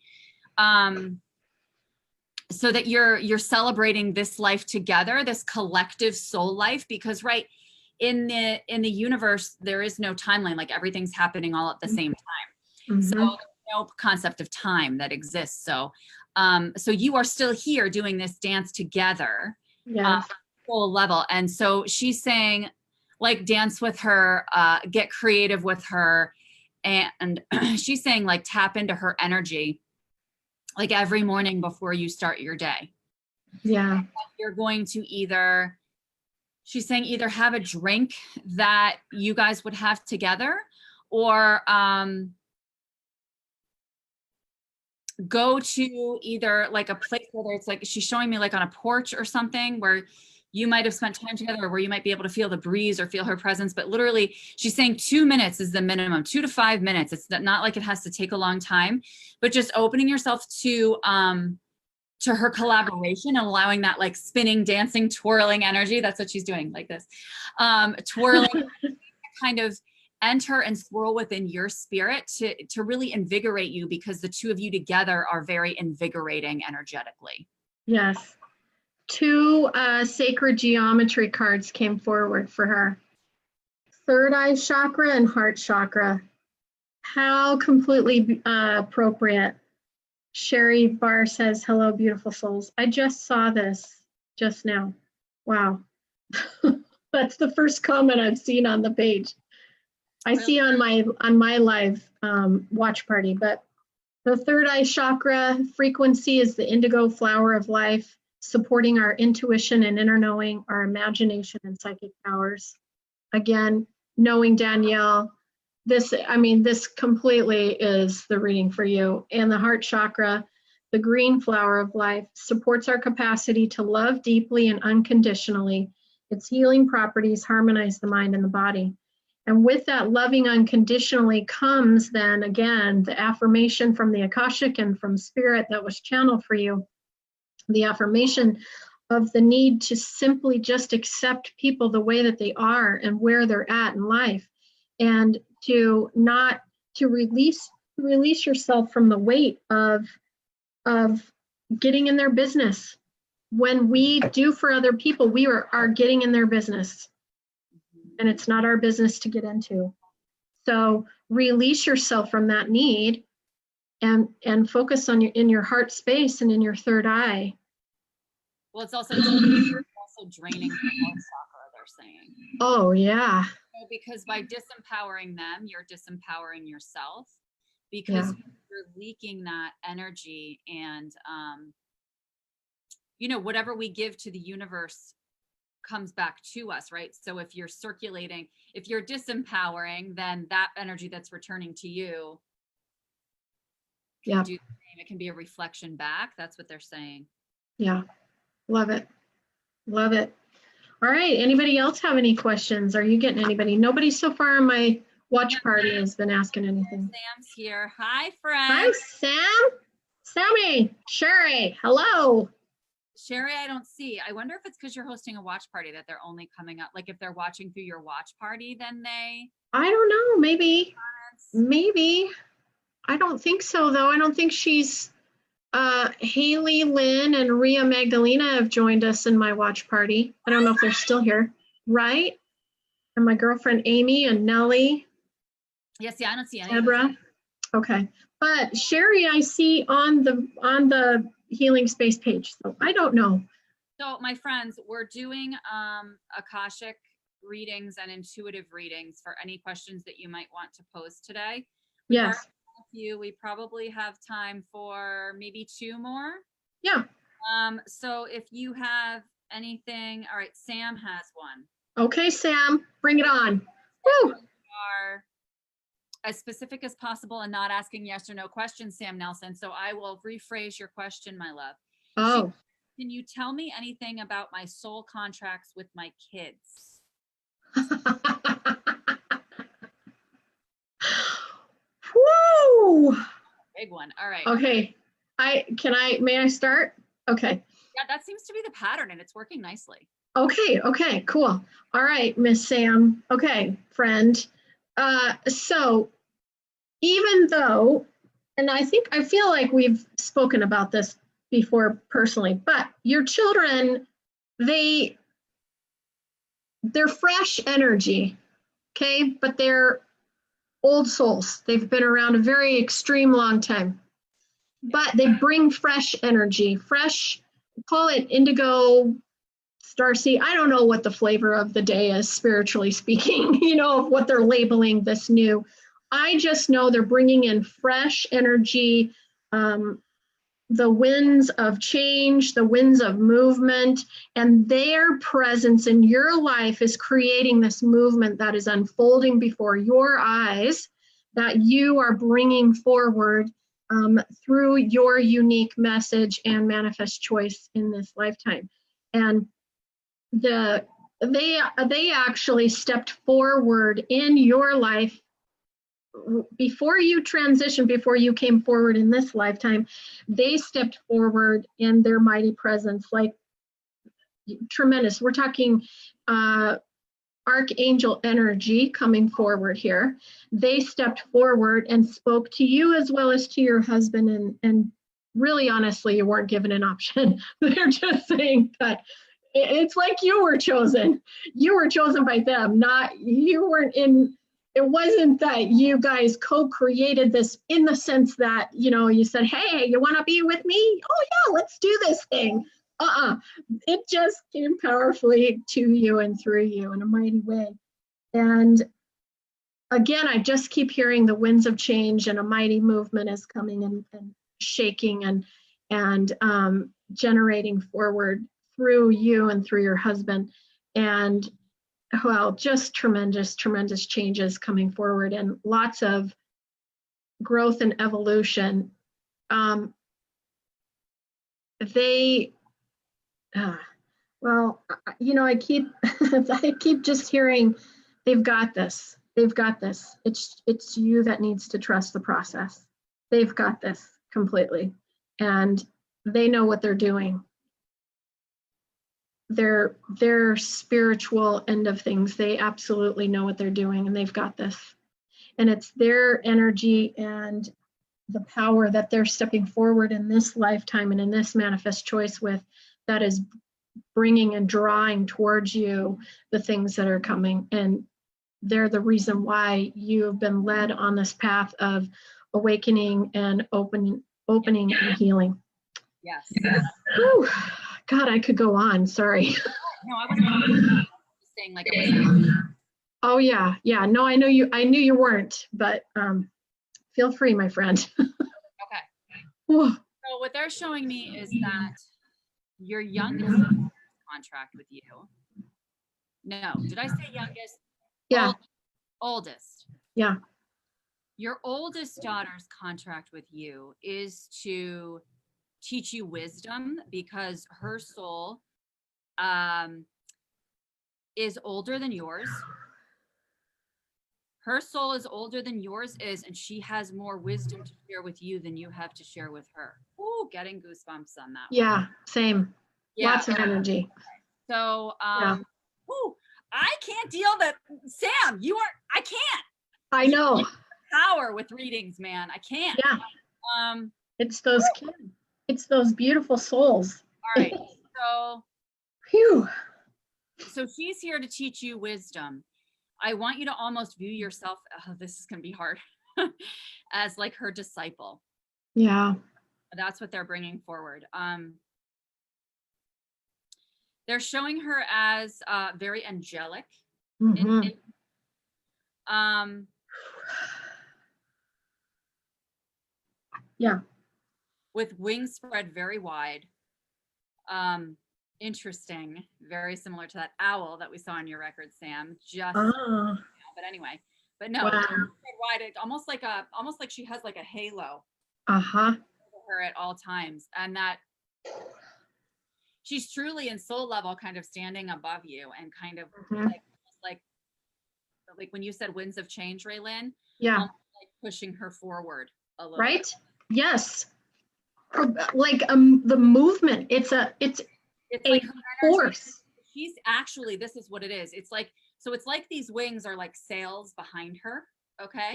So that you're celebrating this life together, this collective soul life, because right in the universe, there is no timeline, like everything's happening all at the same time. So there's no concept of time that exists. So so you are still here doing this dance together. Yes. Full level. And so she's saying, like, dance with her, get creative with her. And she's saying, like, tap into her energy, like every morning before you start your day. Yeah. You're going to either, she's saying, either have a drink that you guys would have together, or go to either like a place, whether it's like, she's showing me like on a porch or something where you might have spent time together, or where you might be able to feel the breeze or feel her presence. But literally, she's saying 2 minutes is the minimum, 2 to 5 minutes. It's not like it has to take a long time, but just opening yourself to her collaboration and allowing that like spinning, dancing, twirling energy. That's what she's doing, like this, twirling, kind of enter and swirl within your spirit to really invigorate you, because the two of you together are very invigorating energetically. Yes. 2 sacred geometry cards came forward for her. Third eye chakra and heart chakra. How completely appropriate. Sherry Barr says, hello, beautiful souls. I just saw this just now. Wow. That's the first comment I've seen on the page. I see on my live watch party, but the third eye chakra frequency is the indigo flower of life, supporting our intuition and inner knowing, our imagination and psychic powers. Again, knowing Danielle, this completely is the reading for you. And the heart chakra, the green flower of life, supports our capacity to love deeply and unconditionally. Its healing properties harmonize the mind and the body. And with that loving unconditionally comes then again the affirmation from the Akashic and from Spirit that was channeled for you. The affirmation of the need to simply just accept people the way that they are and where they're at in life, and to release yourself from the weight of getting in their business. When we do for other people, we are getting in their business, and it's not our business to get into. So release yourself from that need and focus on in your heart space and in your third eye. Well, it's also draining the heart chakra, they're saying. Oh, yeah. Because by disempowering them, you're disempowering yourself, because you're leaking that energy, and whatever we give to the universe comes back to us, right? So if you're circulating, if you're disempowering, then that energy that's returning to you can do the same. It can be a reflection back. That's what they're saying. Yeah. Love it. Love it. All right. Anybody else have any questions? Are you getting anybody? Nobody so far on my watch party has been asking anything. Sam's here. Hi, friend. Hi, Sam. Sammy. Sherry. Hello. Sherry, I don't see. I wonder if it's because you're hosting a watch party that they're only coming up. Like if they're watching through your watch party, then they. I don't know. Maybe. Maybe. I don't think so, though. I don't think she's. Haley, Lynn, and Ria Magdalena have joined us in my watch party. I don't know if they're still here, right? And my girlfriend Amy and Nellie. Yes, yeah, I don't see any. Deborah. Okay, but Sherry, I see on the Healing Space page. So I don't know. So my friends, we're doing Akashic readings and intuitive readings for any questions that you might want to pose today. Yes. We probably have time for maybe 2 more. Yeah. So if you have anything, all right, Sam has one. Okay, Sam, bring it on. Woo! Are as specific as possible and not asking yes or no questions, Sam Nelson. So I will rephrase your question, my love. Oh. Can you tell me anything about my soul contracts with my kids? Woo! Big one. All right. Okay. May I start? Okay. Yeah, that seems to be the pattern, and it's working nicely. Okay, cool. All right, Miss Sam. Okay, friend. So even though, and I feel like we've spoken about this before personally, but your children, they're fresh energy, okay? But they're old souls. They've been around a very extreme long time, but they bring fresh energy, fresh, call it indigo, starseed. I don't know what the flavor of the day is, spiritually speaking, of what they're labeling this new. I just know they're bringing in fresh energy, the winds of change, the winds of movement, and their presence in your life is creating this movement that is unfolding before your eyes, that you are bringing forward through your unique message and manifest choice in this lifetime. And they actually stepped forward in your life before you transitioned, before you came forward in this lifetime. They stepped forward in their mighty presence, like tremendous. We're talking archangel energy coming forward here. They stepped forward and spoke to you as well as to your husband, and really honestly, you weren't given an option. They're just saying that it's like you were chosen. You were chosen by them, not you weren't in. It wasn't that you guys co-created this in the sense that, you said, hey, you want to be with me? Oh yeah, let's do this thing. It just came powerfully to you and through you in a mighty way. And again, I just keep hearing the winds of change, and a mighty movement is coming and shaking and generating forward through you and through your husband. And well, just tremendous changes coming forward, and lots of growth and evolution. I keep I keep just hearing, they've got this. It's you that needs to trust the process. They've got this completely, and they know what they're doing. Their spiritual end of things, they absolutely know what they're doing, and they've got this. And it's their energy and the power that they're stepping forward in this lifetime and in this manifest choice with, that is bringing and drawing towards you the things that are coming. And they're the reason why you've been led on this path of awakening and opening and healing. Yes. Whew. God, I could go on. Sorry. No, I wasn't saying like it was. Oh yeah. No, I knew you weren't, but feel free, my friend. Okay. So what they're showing me is that your youngest contract with you. No, did I say youngest? Yeah. Oldest. Yeah. Your oldest daughter's contract with you is to teach you wisdom, because her soul is older than yours. Her soul is older than yours is, and she has more wisdom to share with you than you have to share with her. Ooh, getting goosebumps on that. Yeah, one. Same. Yeah. Lots of energy. So, ooh, I can't deal that. Sam, I can't. I know. Power with readings, man. I can't. Yeah. It's those kids. It's those beautiful souls. All right. So, phew. So she's here to teach you wisdom. I want you to almost view yourself, this is going to be hard, as like her disciple. Yeah. That's what they're bringing forward. They're showing her as very angelic. Mm-hmm. Yeah. With wings spread very wide. Interesting. Very similar to that owl that we saw in your record, Sam. But anyway, but no, wow. Wide. It almost like she has like a halo. Over her at all times, and that she's truly in soul level, kind of standing above you, and kind of like when you said winds of change, Raylin. Yeah. Like pushing her forward a little. Right. Bit. Yes. Like the movement. It's like her force. She's actually, this is what it is. It's like these wings are like sails behind her. Okay.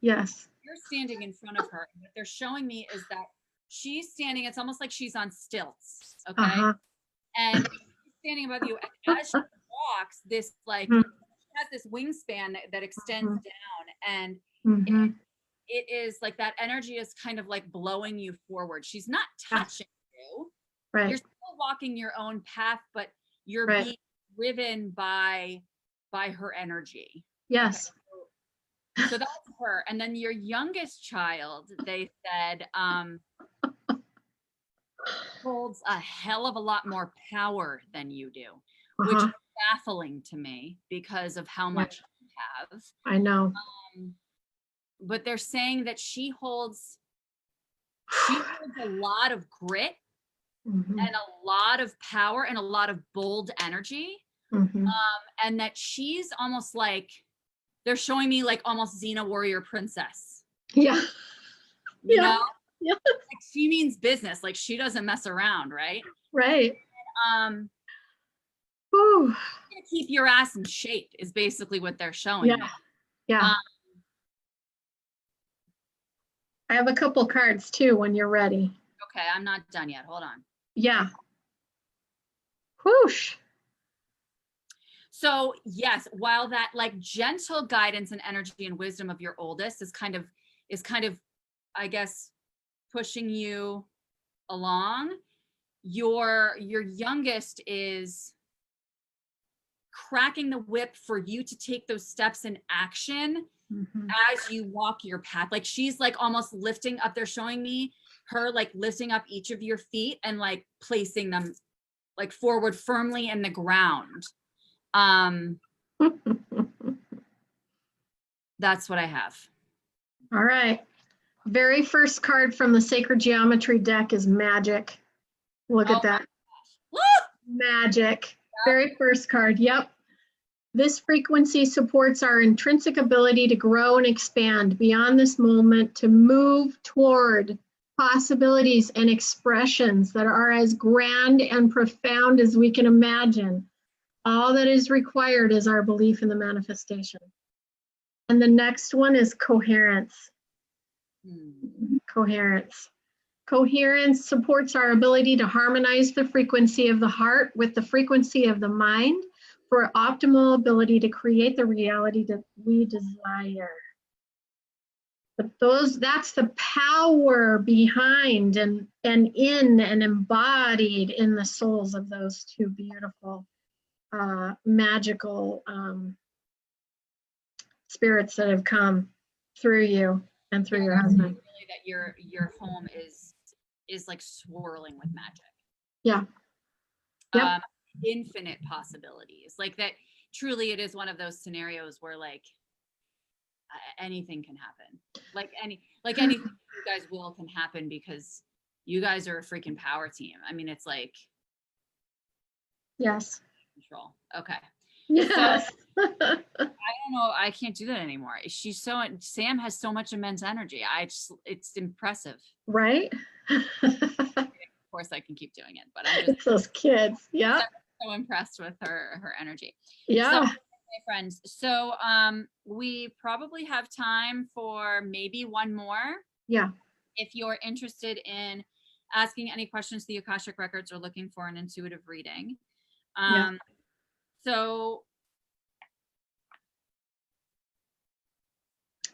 Yes. you're standing in front of her. What they're showing me is that she's standing, it's almost like she's on stilts, okay? Uh-huh. And she's standing above you. And as she walks, this like, Mhm. has this wingspan that extends Mhm. down. And Mhm. it is like that energy is kind of like blowing you forward. She's not touching you. Right. You're still walking your own path, but you're Right. being driven by her energy. Yes. Okay. So that's her. And then your youngest child, they said, holds a hell of a lot more power than you do, which is baffling to me because of how much you have. I know. But they're saying that she holds a lot of grit Mhm. and a lot of power and a lot of bold energy. Mhm. And that she's almost like, they're showing me like almost Xena warrior princess. Yeah. You Yeah. know? Yeah. Like she means business. Like she doesn't mess around, right? Right. Whew. Keep your ass in shape is basically what they're showing me. Yeah. I have a couple cards too when you're ready. Okay, I'm not done yet. Hold on. Yeah. Whoosh. So yes, while that like gentle guidance and energy and wisdom of your oldest is kind of, I guess, pushing you along, your youngest is cracking the whip for you to take those steps in action as you walk your path. Like she's like almost lifting up, they're showing me her like lifting up each of your feet and like placing them like forward firmly in the ground. That's what I have. All right. Very first card from the Sacred Geometry deck is Magic. Look at that. Magic. Yep. Very first card. Yep. This frequency supports our intrinsic ability to grow and expand beyond this moment, to move toward possibilities and expressions that are as grand and profound as we can imagine. All that is required is our belief in the manifestation. And the next one is coherence. Coherence. Coherence supports our ability to harmonize the frequency of the heart with the frequency of the mind for optimal ability to create the reality that we desire. But that's the power behind and in and embodied in the souls of those two beautiful magical spirits that have come through you and through your husband. Really that your home is like swirling with magic. Yeah. Yep. Infinite possibilities. Like that truly it is one of those scenarios where like anything can happen. Like anything you guys will can happen because you guys are a freaking power team. I mean, it's like yes. Control. Okay. Yes. So, I don't know. I can't do that anymore. Sam has so much immense energy. It's impressive. Right? Of course I can keep doing it, but I'm just it's those kids. Yeah. So impressed with her energy. Yeah. So, my friends. So we probably have time for maybe one more. Yeah. If you're interested in asking any questions to the Akashic Records or looking for an intuitive reading. Yeah. So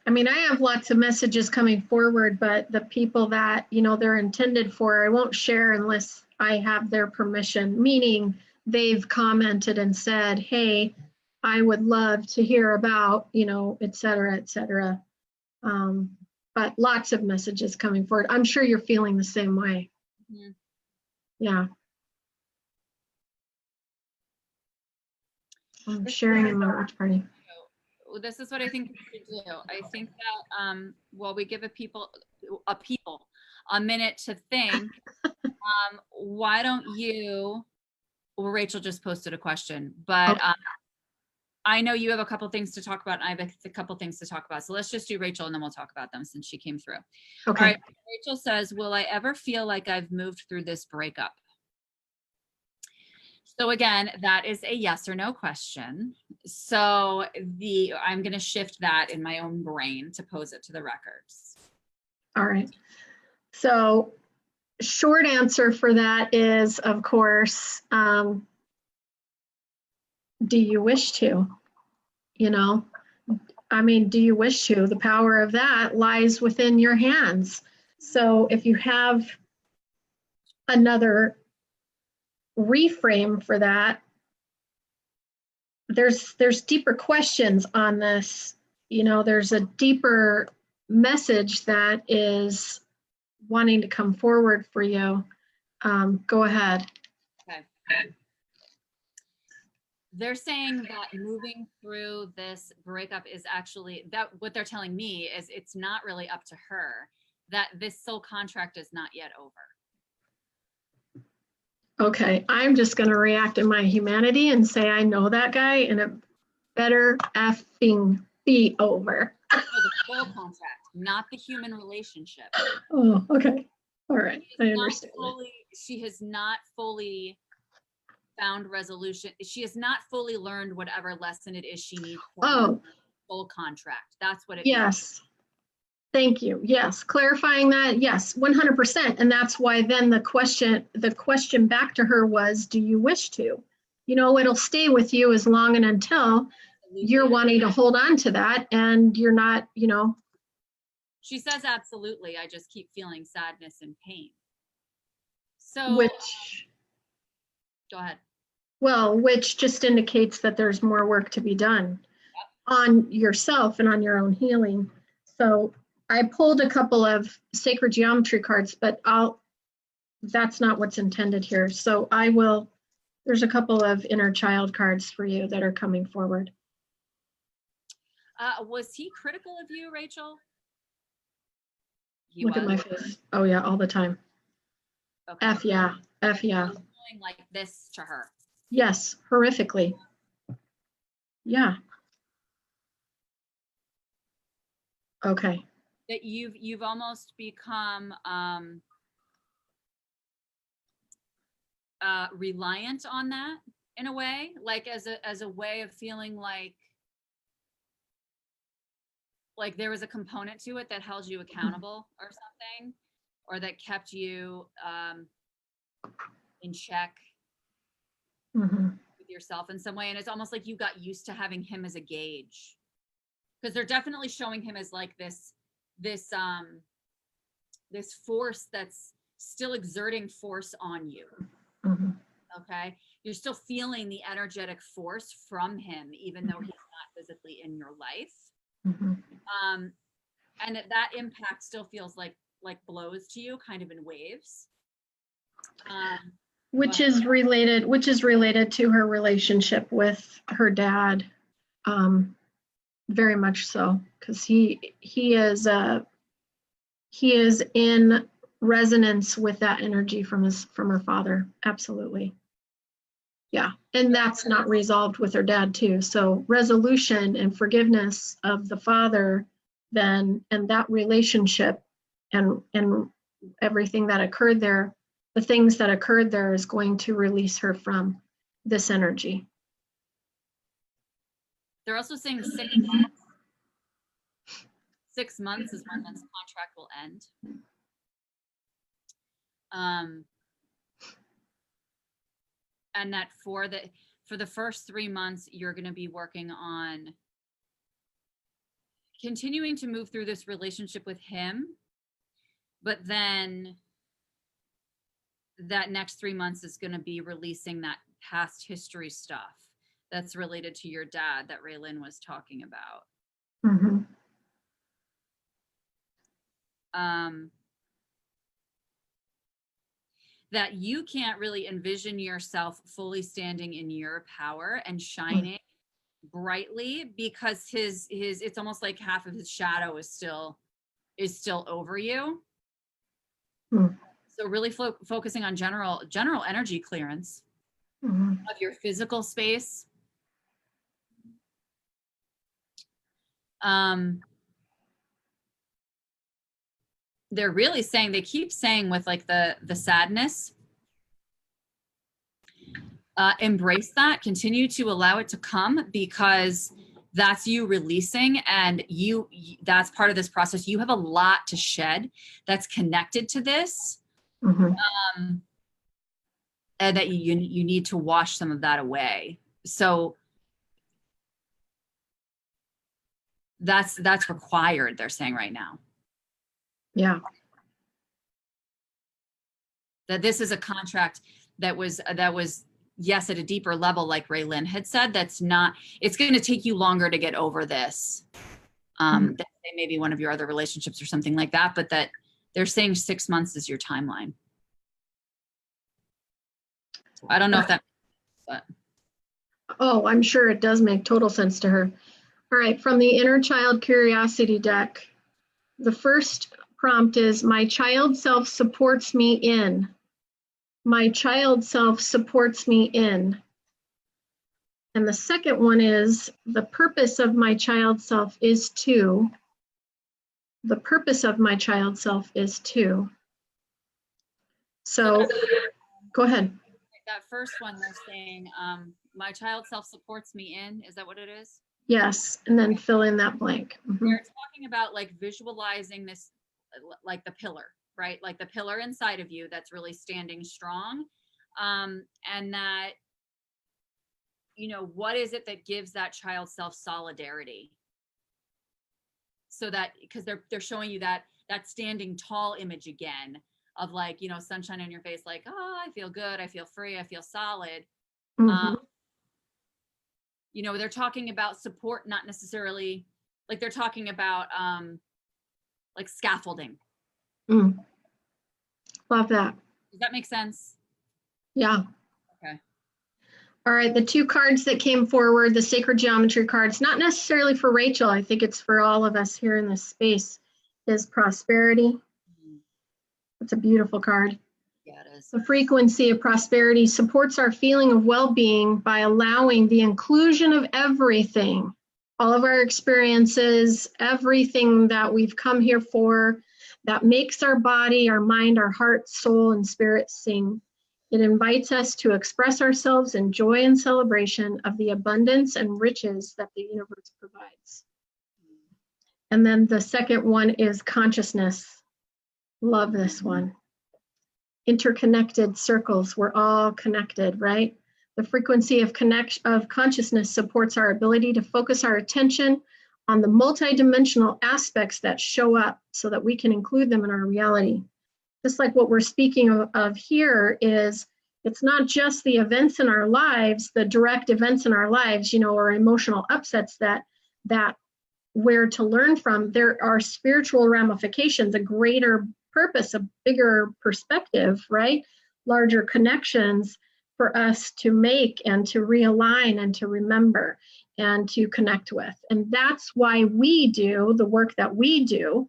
I mean, I have lots of messages coming forward, but the people that, they're intended for, I won't share unless I have their permission, meaning they've commented and said, hey, I would love to hear about, et cetera, et cetera. But lots of messages coming forward. I'm sure you're feeling the same way. Mm-hmm. Yeah. I'm sharing in my watch party. This is what I think we should do. I think that we give a people a minute to think. Why don't you? Well, Rachel just posted a question, but I know you have a couple things to talk about. And I have a couple things to talk about. So let's just do Rachel and then we'll talk about them since she came through. Okay. All right. Rachel says, will I ever feel like I've moved through this breakup? So again, that is a yes or no question. So I'm going to shift that in my own brain to pose it to the records. All right. So short answer for that is, of course, do you wish to? You know, I mean, do you wish to? The power of that lies within your hands. So if you have another reframe for that, there's deeper questions on this. You know, there's a deeper message that is wanting to come forward for you. Go ahead. Okay. They're saying that moving through this breakup is actually, that what they're telling me is it's not really up to her, that this soul contract is not yet over. Okay, I'm just going to react in my humanity and say I know that guy, and it better effing be over. So the soul contract, not the human relationship. Oh, okay. All right, I understand. She has not fully found resolution. She has not fully learned whatever lesson it is she needs for the soul contract. That's what it means. Yes. Thank you. Yes, clarifying that. Yes, 100%. And that's why then the question back to her was, do you wish to? You know, it'll stay with you as long and until you're wanting to hold on to that and you're not, you know. She says, absolutely. I just keep feeling sadness and pain. So, go ahead. Well, which just indicates that there's more work to be done on yourself and on your own healing. So I pulled a couple of sacred geometry cards, but that's not what's intended here. So there's a couple of inner child cards for you that are coming forward. Was he critical of you, Rachel? Look at my face. Oh yeah, all the time. Okay. F yeah. F yeah. Doing like this to her. Yes, horrifically. Yeah. Okay. That you've almost become reliant on that in a way, like as a way of feeling like there was a component to it that held you accountable or something, or that kept you in check with yourself in some way. And it's almost like you got used to having him as a gauge, because they're definitely showing him as like this force that's still exerting force on you. Okay, you're still feeling the energetic force from him, even though he's not physically in your life. And that impact still feels like blows to you, kind of in waves. Which is related to her relationship with her dad, very much so, because he is in resonance with that energy from her father. Absolutely. Yeah, and that's not resolved with her dad too. So resolution and forgiveness of the father then, and that relationship and everything that occurred there, the things that occurred there is going to release her from this energy. They're also saying 6 months. 6 months is when this contract will end. And that for the first 3 months, you're going to be working on continuing to move through this relationship with him, but then that next 3 months is going to be releasing that past history stuff that's related to your dad that Raylin was talking about. That you can't really envision yourself fully standing in your power and shining brightly, because his it's almost like half of his shadow is still over you. So really focusing on general energy clearance of your physical space. They're really saying, they keep saying with like the sadness, embrace that, continue to allow it to come, because that's you releasing, and that's part of this process. You have a lot to shed that's connected to this. Mm-hmm. And that you need to wash some of that away. So that's required, they're saying right now. Yeah. That this is a contract that was yes, at a deeper level, like Ray Lynn had said, that's not, it's going to take you longer to get over this. Than maybe one of your other relationships or something like that, but that they're saying 6 months is your timeline. I don't know if that, but. Oh, I'm sure it does make total sense to her. All right, from the Inner Child Curiosity deck, the first prompt is, my child self supports me in. My child self supports me in. And the second one is, the purpose of my child self is to. The purpose of my child self is to. So go ahead. That first one, they're saying, my child self supports me in. Is that what it is? Yes, and then fill in that blank. Mm-hmm. They're talking about like visualizing this, like the pillar, right? Like the pillar inside of you that's really standing strong. And that, you know, what is it that gives that child self solidarity? So that, because they're showing you that standing tall image again of like, you know, sunshine on your face, like, oh, I feel good, I feel free, I feel solid. Mm-hmm. You know, they're talking about support, not necessarily like they're talking about like scaffolding. Love that. Does that make sense? Yeah. Okay. All right, the two cards that came forward, the sacred geometry cards, not necessarily for Rachel, I think it's for all of us here in this space, is prosperity. It's a beautiful card. Yeah, it is. The frequency of prosperity supports our feeling of well-being by allowing the inclusion of everything, all of our experiences, everything that we've come here for, that makes our body, our mind, our heart, soul, and spirit sing. It invites us to express ourselves in joy and celebration of the abundance and riches that the universe provides. And then the second one is consciousness. Love this one. Interconnected circles, we're all connected, right? The frequency of consciousness supports our ability to focus our attention on the multidimensional aspects that show up so that we can include them in our reality. Just like what we're speaking of here is, it's not just the events in our lives, the direct events in our lives, you know, or emotional upsets that we're to learn from. There are spiritual ramifications, a greater purpose, a bigger perspective, right? Larger connections for us to make and to realign and to remember and to connect with. And that's why we do the work that we do.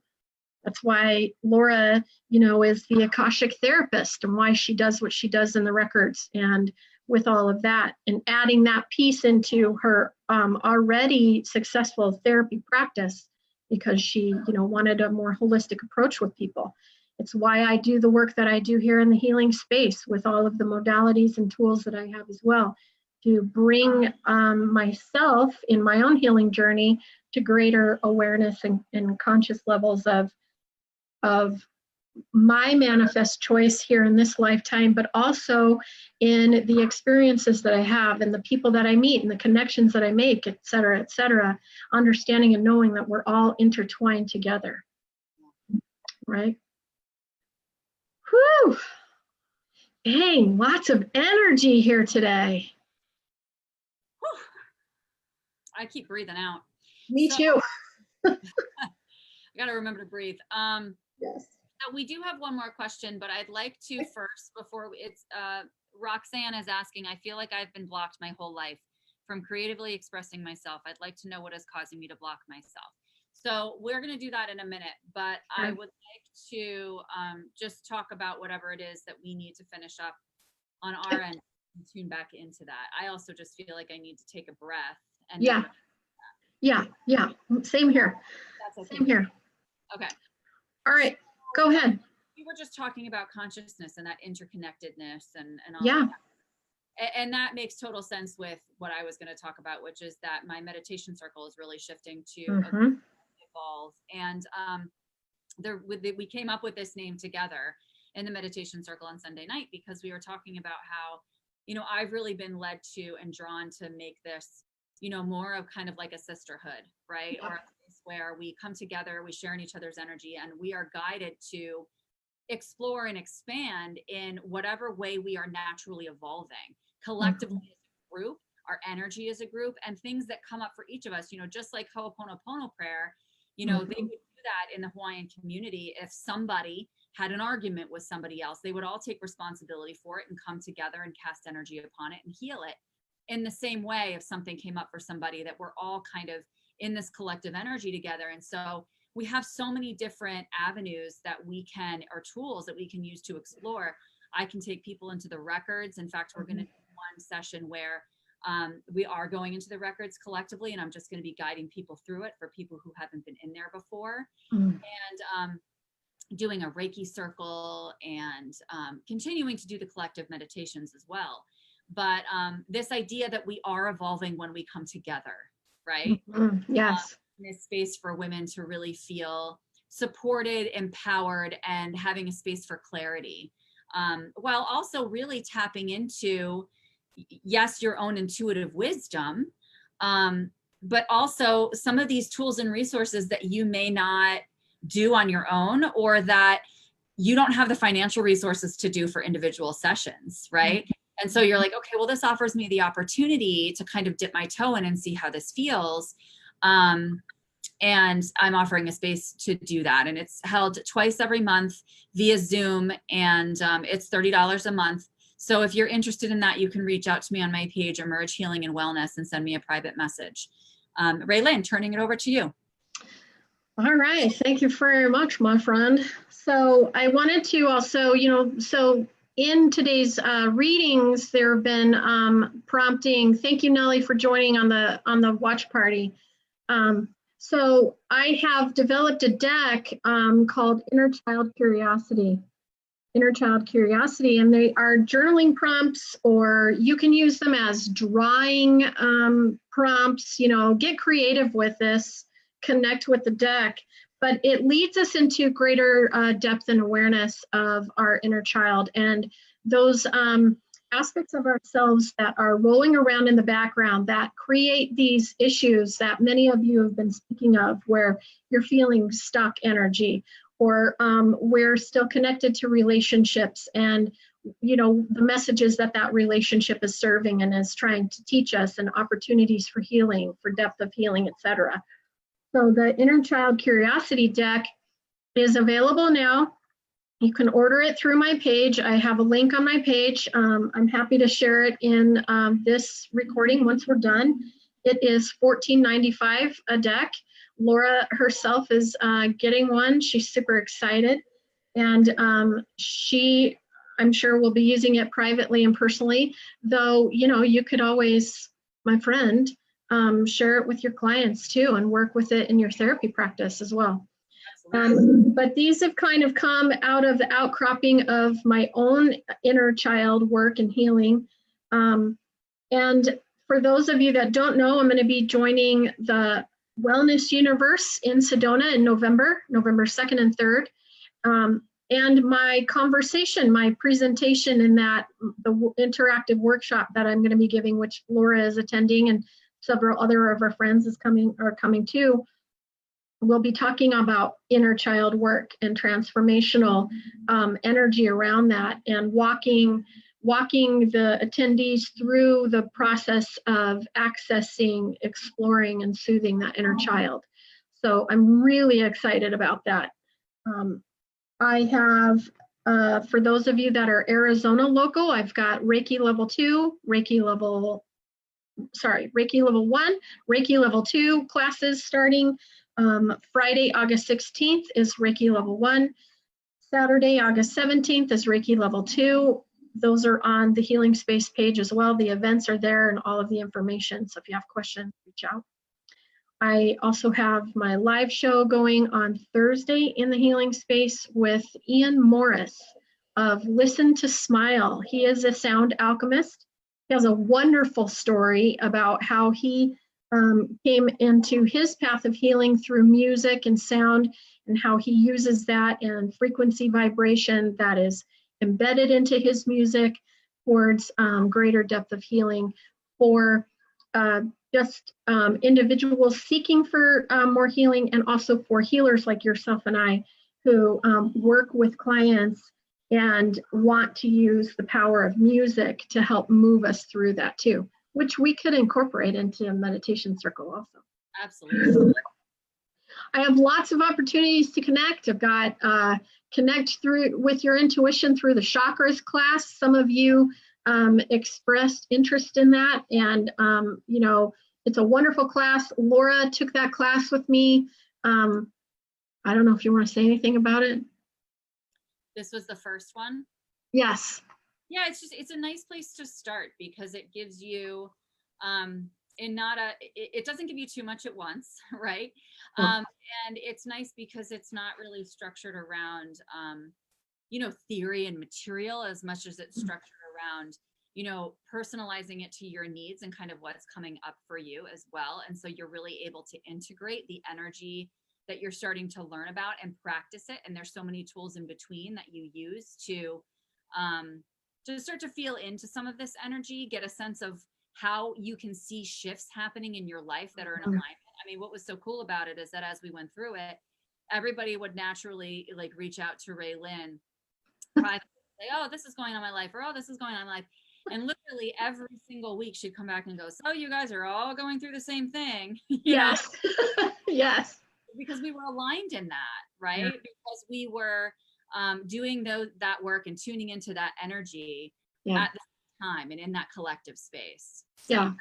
That's why Laura, you know, is the Akashic therapist, and why she does what she does in the records and with all of that, and adding that piece into her already successful therapy practice, because she, you know, wanted a more holistic approach with people. It's why I do the work that I do here in the healing space with all of the modalities and tools that I have as well, to bring myself in my own healing journey to greater awareness and conscious levels of my manifest choice here in this lifetime, but also in the experiences that I have and the people that I meet and the connections that I make, et cetera, understanding and knowing that we're all intertwined together, right? Whew. Dang, lots of energy here today. Whew. I keep breathing out. Me too. I got to remember to breathe. Yes. So we do have one more question, but I'd like to first, before it's, Roxanne is asking, I feel like I've been blocked my whole life from creatively expressing myself. I'd like to know what is causing me to block myself. So we're going to do that in a minute, but I would like to just talk about whatever it is that we need to finish up on our end and tune back into that. I also just feel like I need to take a breath. And Yeah. Same here. That's okay. Same here. Okay. All right. Go ahead. We were just talking about consciousness and that interconnectedness and all Yeah. of that. And that makes total sense with what I was going to talk about, which is that my meditation circle is really shifting to evolve. And we came up with this name together in the meditation circle on Sunday night because we were talking about how, you know, I've really been led to and drawn to make this, you know, more of kind of like a sisterhood, right? Or a place where we come together, we share in each other's energy, and we are guided to explore and expand in whatever way we are naturally evolving collectively as a group, our energy as a group, and things that come up for each of us, you know, just like Ho'oponopono prayer, you know, they would do that in the Hawaiian community. If somebody had an argument with somebody else, they would all take responsibility for it and come together and cast energy upon it and heal it. In the same way, if something came up for somebody, that we're all kind of in this collective energy together. And so we have so many different avenues that we can, or tools that we can use to explore. I can take people into the records. In fact, we're going to do one session where we are going into the records collectively, and I'm just going to be guiding people through it for people who haven't been in there before. And doing a Reiki circle and continuing to do the collective meditations as well. But this idea that we are evolving when we come together, right? Yes. In this space for women to really feel supported, empowered, and having a space for clarity, while also really tapping into, yes, your own intuitive wisdom, but also some of these tools and resources that you may not do on your own, or that you don't have the financial resources to do for individual sessions, right? And so you're like, okay, well, this offers me the opportunity to kind of dip my toe in and see how this feels. And I'm offering a space to do that. And it's held twice every month via Zoom, and it's $30 a month. So if you're interested in that, you can reach out to me on my page, Emerge Healing and Wellness, and send me a private message. Raylene, turning it over to you. All right. Thank you very much, my friend. So I wanted to also, you know, so in today's readings, there have been prompting. Thank you, Nellie, for joining on the watch party. So I have developed a deck called Inner Child Curiosity. Inner Child Curiosity, and they are journaling prompts, or you can use them as drawing prompts. You know, get creative with this, connect with the deck, but it leads us into greater depth and awareness of our inner child and those aspects of ourselves that are rolling around in the background that create these issues that many of you have been speaking of, where you're feeling stuck energy, or we're still connected to relationships, and you know the messages that relationship is serving and is trying to teach us, and opportunities for healing, for depth of healing, etc. So the Inner Child Curiosity deck is available now. You can order it through my page. I have a link on my page. I'm happy to share it in this recording once we're done. It is $14.95 a deck. Laura herself is getting one. She's super excited. And I'm sure, will be using it privately and personally, though, you know, you could always, my friend, share it with your clients too, and work with it in your therapy practice as well. But these have kind of come out of the outcropping of my own inner child work and healing. And for those of you that don't know, I'm going to be joining the Wellness Universe in Sedona in November 2nd and 3rd. And my presentation in that, the interactive workshop that I'm going to be giving, which Laura is attending and several other of our friends are coming too, we'll be talking about inner child work and transformational energy around that, and walking the attendees through the process of accessing, exploring, and soothing that inner child. So I'm really excited about that. I have, for those of you that are Arizona local, I've got Reiki level 2, Reiki level 1, Reiki level 2 classes starting. Friday, August 16th is Reiki level 1. Saturday, August 17th is Reiki level 2. Those are on the Healing Space page as well. The events are there and all of the information. So if you have questions, reach out. I also have my live show going on Thursday in the Healing Space with Ian Morris of Listen to Smile. He is a sound alchemist, He has a wonderful story about how he came into his path of healing through music and sound, and how he uses that and frequency vibration that is embedded into his music towards greater depth of healing for just individuals seeking for more healing, and also for healers like yourself and I who work with clients and want to use the power of music to help move us through that too, which we could incorporate into a meditation circle also. Absolutely. I have lots of opportunities to connect. I've got connect through with your intuition through the chakras class. Some of you expressed interest in that, and you know, it's a wonderful class. Laura took that class with me. I don't know if you want to say anything about it. This was the first one? Yes. Yeah, it's a nice place to start because it gives you it doesn't give you too much at once, right? And it's nice because it's not really structured around you know, theory and material as much as it's structured around, you know, personalizing it to your needs and kind of what's coming up for you as well. And so you're really able to integrate the energy that you're starting to learn about and practice it. And there's so many tools in between that you use to start to feel into some of this energy, get a sense of how you can see shifts happening in your life that are in alignment. I mean, what was so cool about it is that as we went through it, everybody would naturally like reach out to Ray Lynn privately, say, oh, this is going on in my life, or oh, this is going on in my life. And literally every single week she'd come back and go, so you guys are all going through the same thing. Yes. Yes. Because we were aligned in that, right? Yeah. Because we were doing that work and tuning into that energy at the same time and in that collective space. So. Yeah,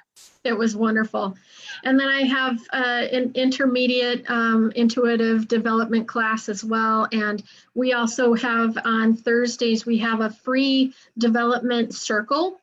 it was wonderful. And then I have an intermediate intuitive development class as well. And we also have on Thursdays, we have a free development circle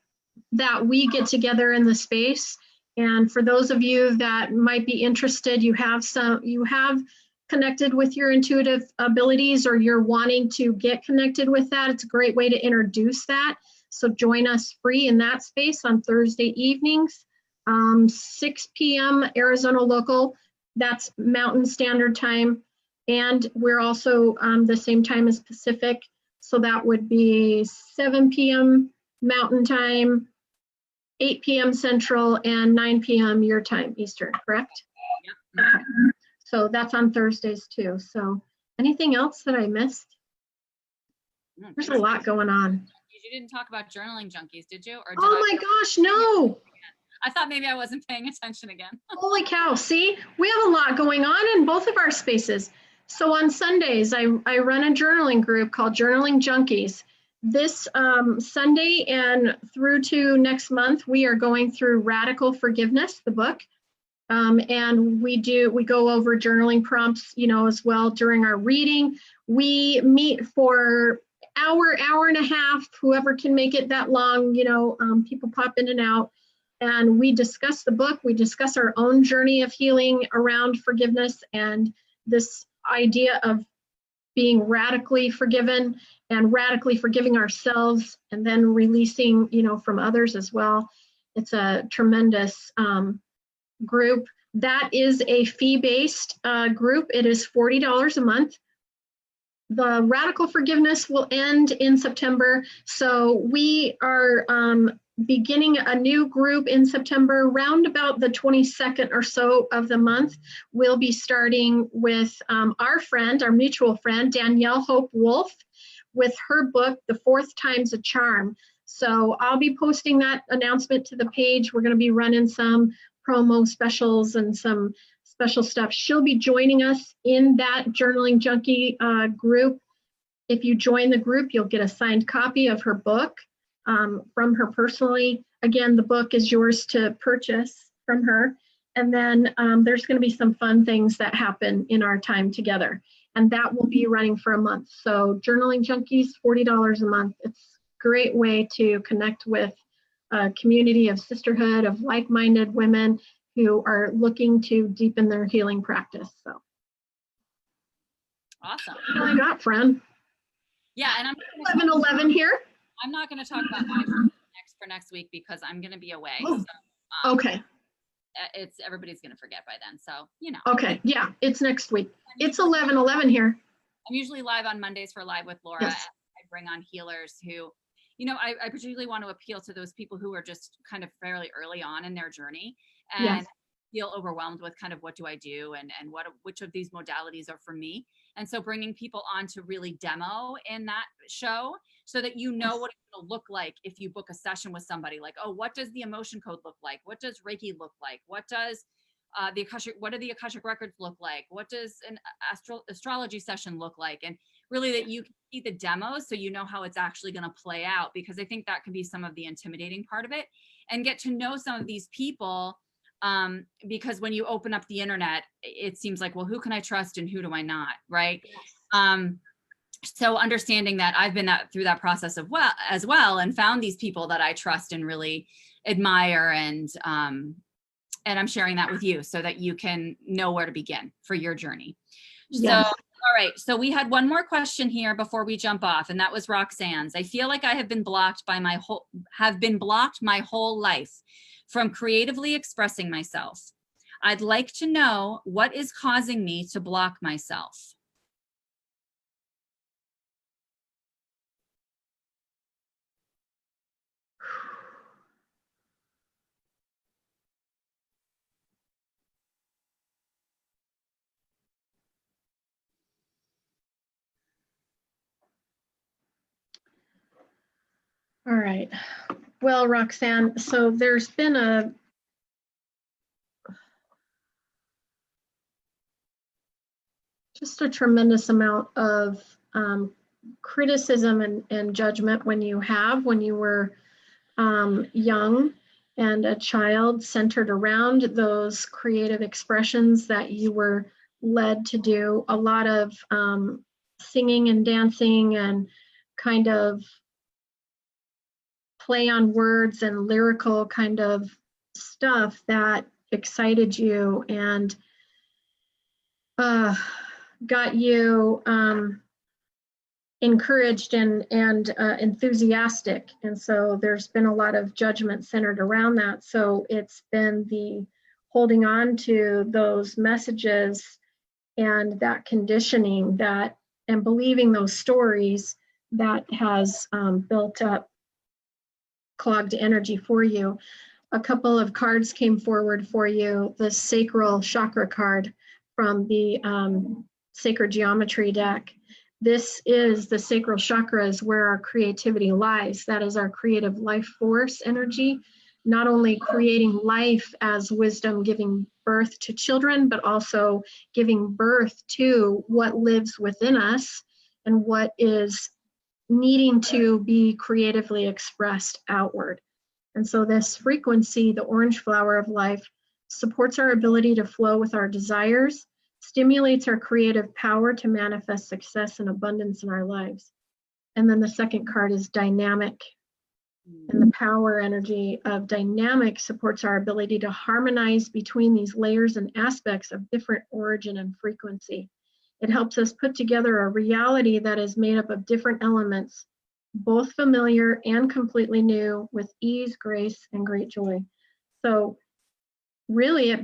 that we get together in the space. And for those of you that might be interested, you have connected with your intuitive abilities, or you're wanting to get connected with that, it's a great way to introduce that. So join us free in that space on Thursday evenings, 6 p.m. Arizona local, that's Mountain Standard Time. And we're also the same time as Pacific. So that would be 7 p.m. Mountain Time, 8 p.m. Central, and 9 p.m. your time, Eastern, correct? Yep. Okay. So that's on Thursdays too. So anything else that I missed? There's a lot going on. You didn't talk about journaling junkies, did you? Or did oh my gosh, no. I thought maybe I wasn't paying attention again. Holy cow, see, we have a lot going on in both of our spaces. So on Sundays, I run a journaling group called Journaling Junkies. This Sunday and through to next month, we are going through Radical Forgiveness, the book. And we go over journaling prompts, you know, as well during our reading. We meet for hour and a half, whoever can make it that long, you know, people pop in and out, and we discuss the book. We discuss our own journey of healing around forgiveness and this idea of being radically forgiven and radically forgiving ourselves, and then releasing, you know, from others as well. It's a tremendous group. That is a fee-based group. It is $40 a month. The Radical Forgiveness will end in September. So we are beginning a new group in September, round about the 22nd or so of the month. We'll be starting with our mutual friend, Danielle Hope Wolf, with her book, The Fourth Time's a Charm. So I'll be posting that announcement to the page. We're going to be running some promo specials and some special stuff. She'll be joining us in that Journaling Junkie group. If you join the group, you'll get a signed copy of her book from her personally. Again, the book is yours to purchase from her. And then there's going to be some fun things that happen in our time together. And that will be running for a month. So Journaling Junkies, $40 a month. It's a great way to connect with a community of sisterhood, of like-minded women who are looking to deepen their healing practice. So awesome. That's all I got, friend. Yeah, and I'm 11 here. I'm not going to talk about my next for next week because I'm going to be away. Oh, So, okay. Everybody's going to forget by then. So, you know. Okay. Yeah. It's next week. It's 11:11 here. I'm usually live on Mondays for Live with Laura. Yes. I bring on healers who, you know, I particularly want to appeal to those people who are just kind of fairly early on in their journey and Yes. feel overwhelmed with kind of what do I do and which of these modalities are for me. And so bringing people on to really demo in that show so that you know what it's going to look like if you book a session with somebody, like, oh, what does the emotion code look like? What does Reiki look like? What does what do the Akashic records look like? What does an astrology session look like? And really that you can see the demos so you know how it's actually going to play out, because I think that can be some of the intimidating part of it, and get to know some of these people, because when you open up the internet, it seems like, well, who can I trust and who do I not, right? Yes. So understanding that I've been through that process as well and found these people that I trust and really admire, and I'm sharing that with you so that you can know where to begin for your journey. Yes. So, all right. So we had one more question here before we jump off, and that was Roxanne's. I feel like I have been blocked my whole life from creatively expressing myself. I'd like to know what is causing me to block myself. All right. Well, Roxanne, so there's been just a tremendous amount of criticism and judgment when you were young and a child, centered around those creative expressions that you were led to do. A lot of singing and dancing and kind of play on words and lyrical kind of stuff that excited you and got you encouraged and enthusiastic. And so there's been a lot of judgment centered around that. So it's been the holding on to those messages and that conditioning that and believing those stories that has built up clogged energy for you. A couple of cards came forward for you. The sacral chakra card from the sacred geometry deck. This is the sacral chakras where our creativity lies. That is our creative life force energy, not only creating life as wisdom, giving birth to children, but also giving birth to what lives within us and what is needing to be creatively expressed outward. And so this frequency, the orange flower of life, supports our ability to flow with our desires, stimulates our creative power to manifest success and abundance in our lives. And then the second card is dynamic. And the power energy of dynamic supports our ability to harmonize between these layers and aspects of different origin and frequency. It helps us put together a reality that is made up of different elements, both familiar and completely new, with ease, grace, and great joy. So really it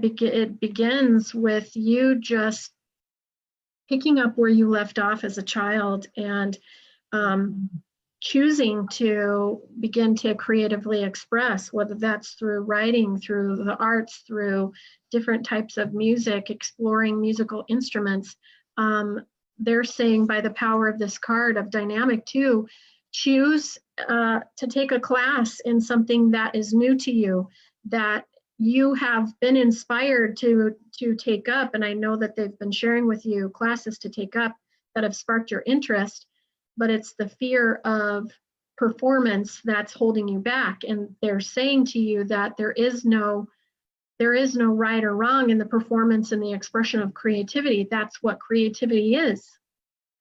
begins with you just picking up where you left off as a child and choosing to begin to creatively express, whether that's through writing, through the arts, through different types of music, exploring musical instruments. They're saying by the power of this card of dynamic too, choose to take a class in something that is new to you, that you have been inspired to take up. And I know that they've been sharing with you classes to take up that have sparked your interest, but it's the fear of performance that's holding you back. And they're saying to you that there is no right or wrong in the performance and the expression of creativity. That's what creativity is.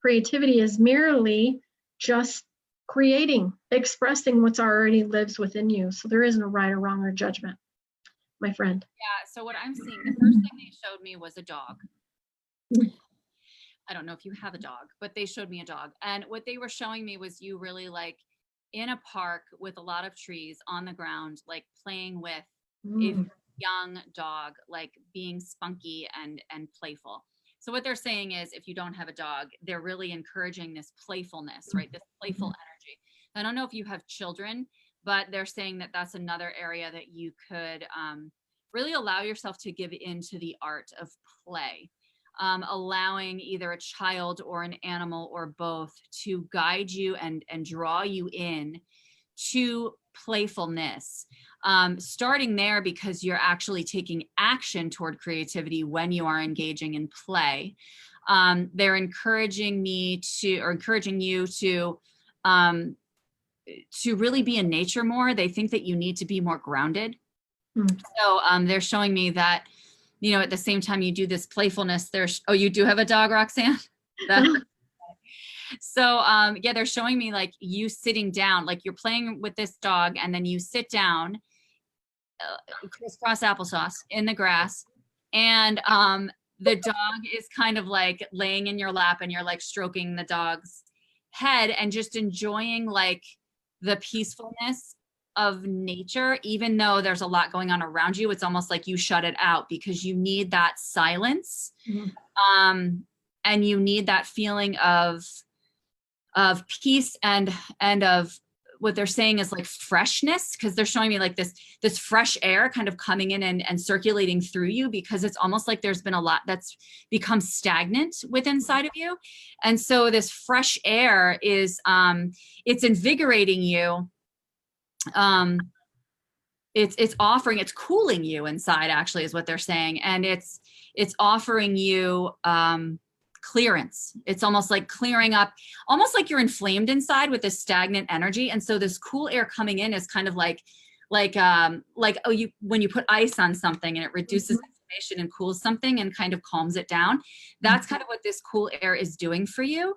Creativity is merely just creating, expressing what's already lives within you. So there is no right or wrong or judgment, my friend. Yeah. So what I'm seeing, the first thing they showed me was a dog. I don't know if you have a dog, but they showed me a dog. And what they were showing me was you really like in a park with a lot of trees on the ground, like playing with a Mm. young dog, like being spunky and playful. So what they're saying is, if you don't have a dog, they're really encouraging this playfulness, right? This playful energy. I don't know if you have children, but they're saying that that's another area that you could really allow yourself to give into the art of play, allowing either a child or an animal or both to guide you and draw you in to playfulness. Starting there, because you're actually taking action toward creativity when you are engaging in play. They're encouraging you to really be in nature more. They think that you need to be more grounded. Mm. So they're showing me that, you know, at the same time you do this playfulness, oh, you do have a dog, Roxanne? So yeah, they're showing me like you sitting down, like you're playing with this dog, and then you sit down, crisscross applesauce in the grass, and the dog is kind of like laying in your lap, and you're like stroking the dog's head and just enjoying like the peacefulness of nature. Even though there's a lot going on around you, it's almost like you shut it out because you need that silence. Mm. And you need that feeling of peace and of what they're saying is like freshness, because they're showing me like this fresh air kind of coming in and circulating through you, because it's almost like there's been a lot that's become stagnant within inside of you. And so this fresh air is it's invigorating you. It's cooling you inside, actually, is what they're saying. And it's offering you clearance. It's almost like clearing up, almost like you're inflamed inside with this stagnant energy. And so this cool air coming in is kind of like when you put ice on something and it reduces inflammation and cools something and kind of calms it down. That's kind of what this cool air is doing for you.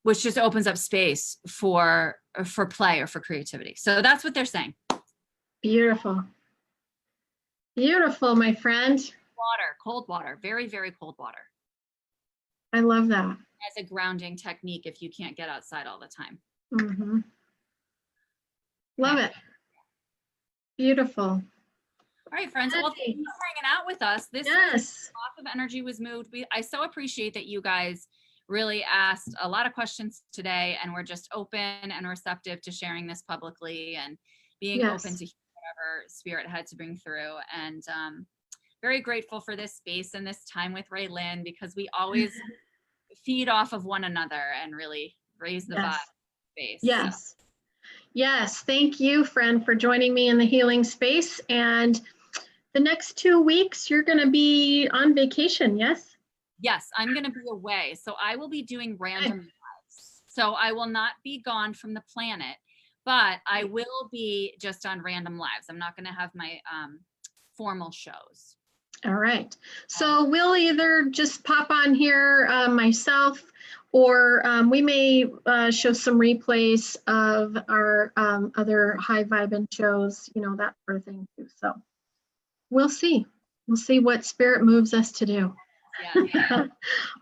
Which just opens up space for play or for creativity. So that's what they're saying. Beautiful. Beautiful, my friend. Water, cold water, very, very cold water. I love that. As a grounding technique if you can't get outside all the time. Mm-hmm. Love it. Beautiful. All right, friends. Well, thank you for hanging out with us. This Yes. Lots of energy was moved. I so appreciate that you guys really asked a lot of questions today, and we're just open and receptive to sharing this publicly and being open to whatever spirit had to bring through. And very grateful for this space and this time with Raylyn, because we always feed off of one another and really raise the vibe space. Yes. So. Yes. Thank you, friend, for joining me in the healing space. And the next 2 weeks, you're going to be on vacation, yes? Yes, I'm going to be away. So I will be doing random lives. So I will not be gone from the planet, but I will be just on random lives. I'm not going to have my formal shows. All right. So we'll either just pop on here myself, or we may show some replays of our other high vibing shows, you know, that sort of thing too. So we'll see. We'll see what spirit moves us to do. Yeah.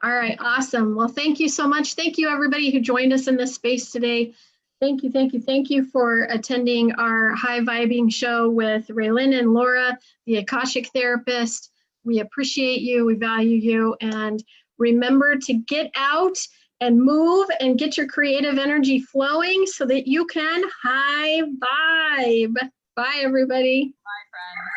All right. Awesome. Well, thank you so much. Thank you, everybody who joined us in this space today. Thank you, thank you, thank you for attending our high vibing show with Raylyn and Laura, the Akashic therapist. We appreciate you, we value you, and remember to get out and move and get your creative energy flowing so that you can high vibe. Bye, everybody. Bye, friends.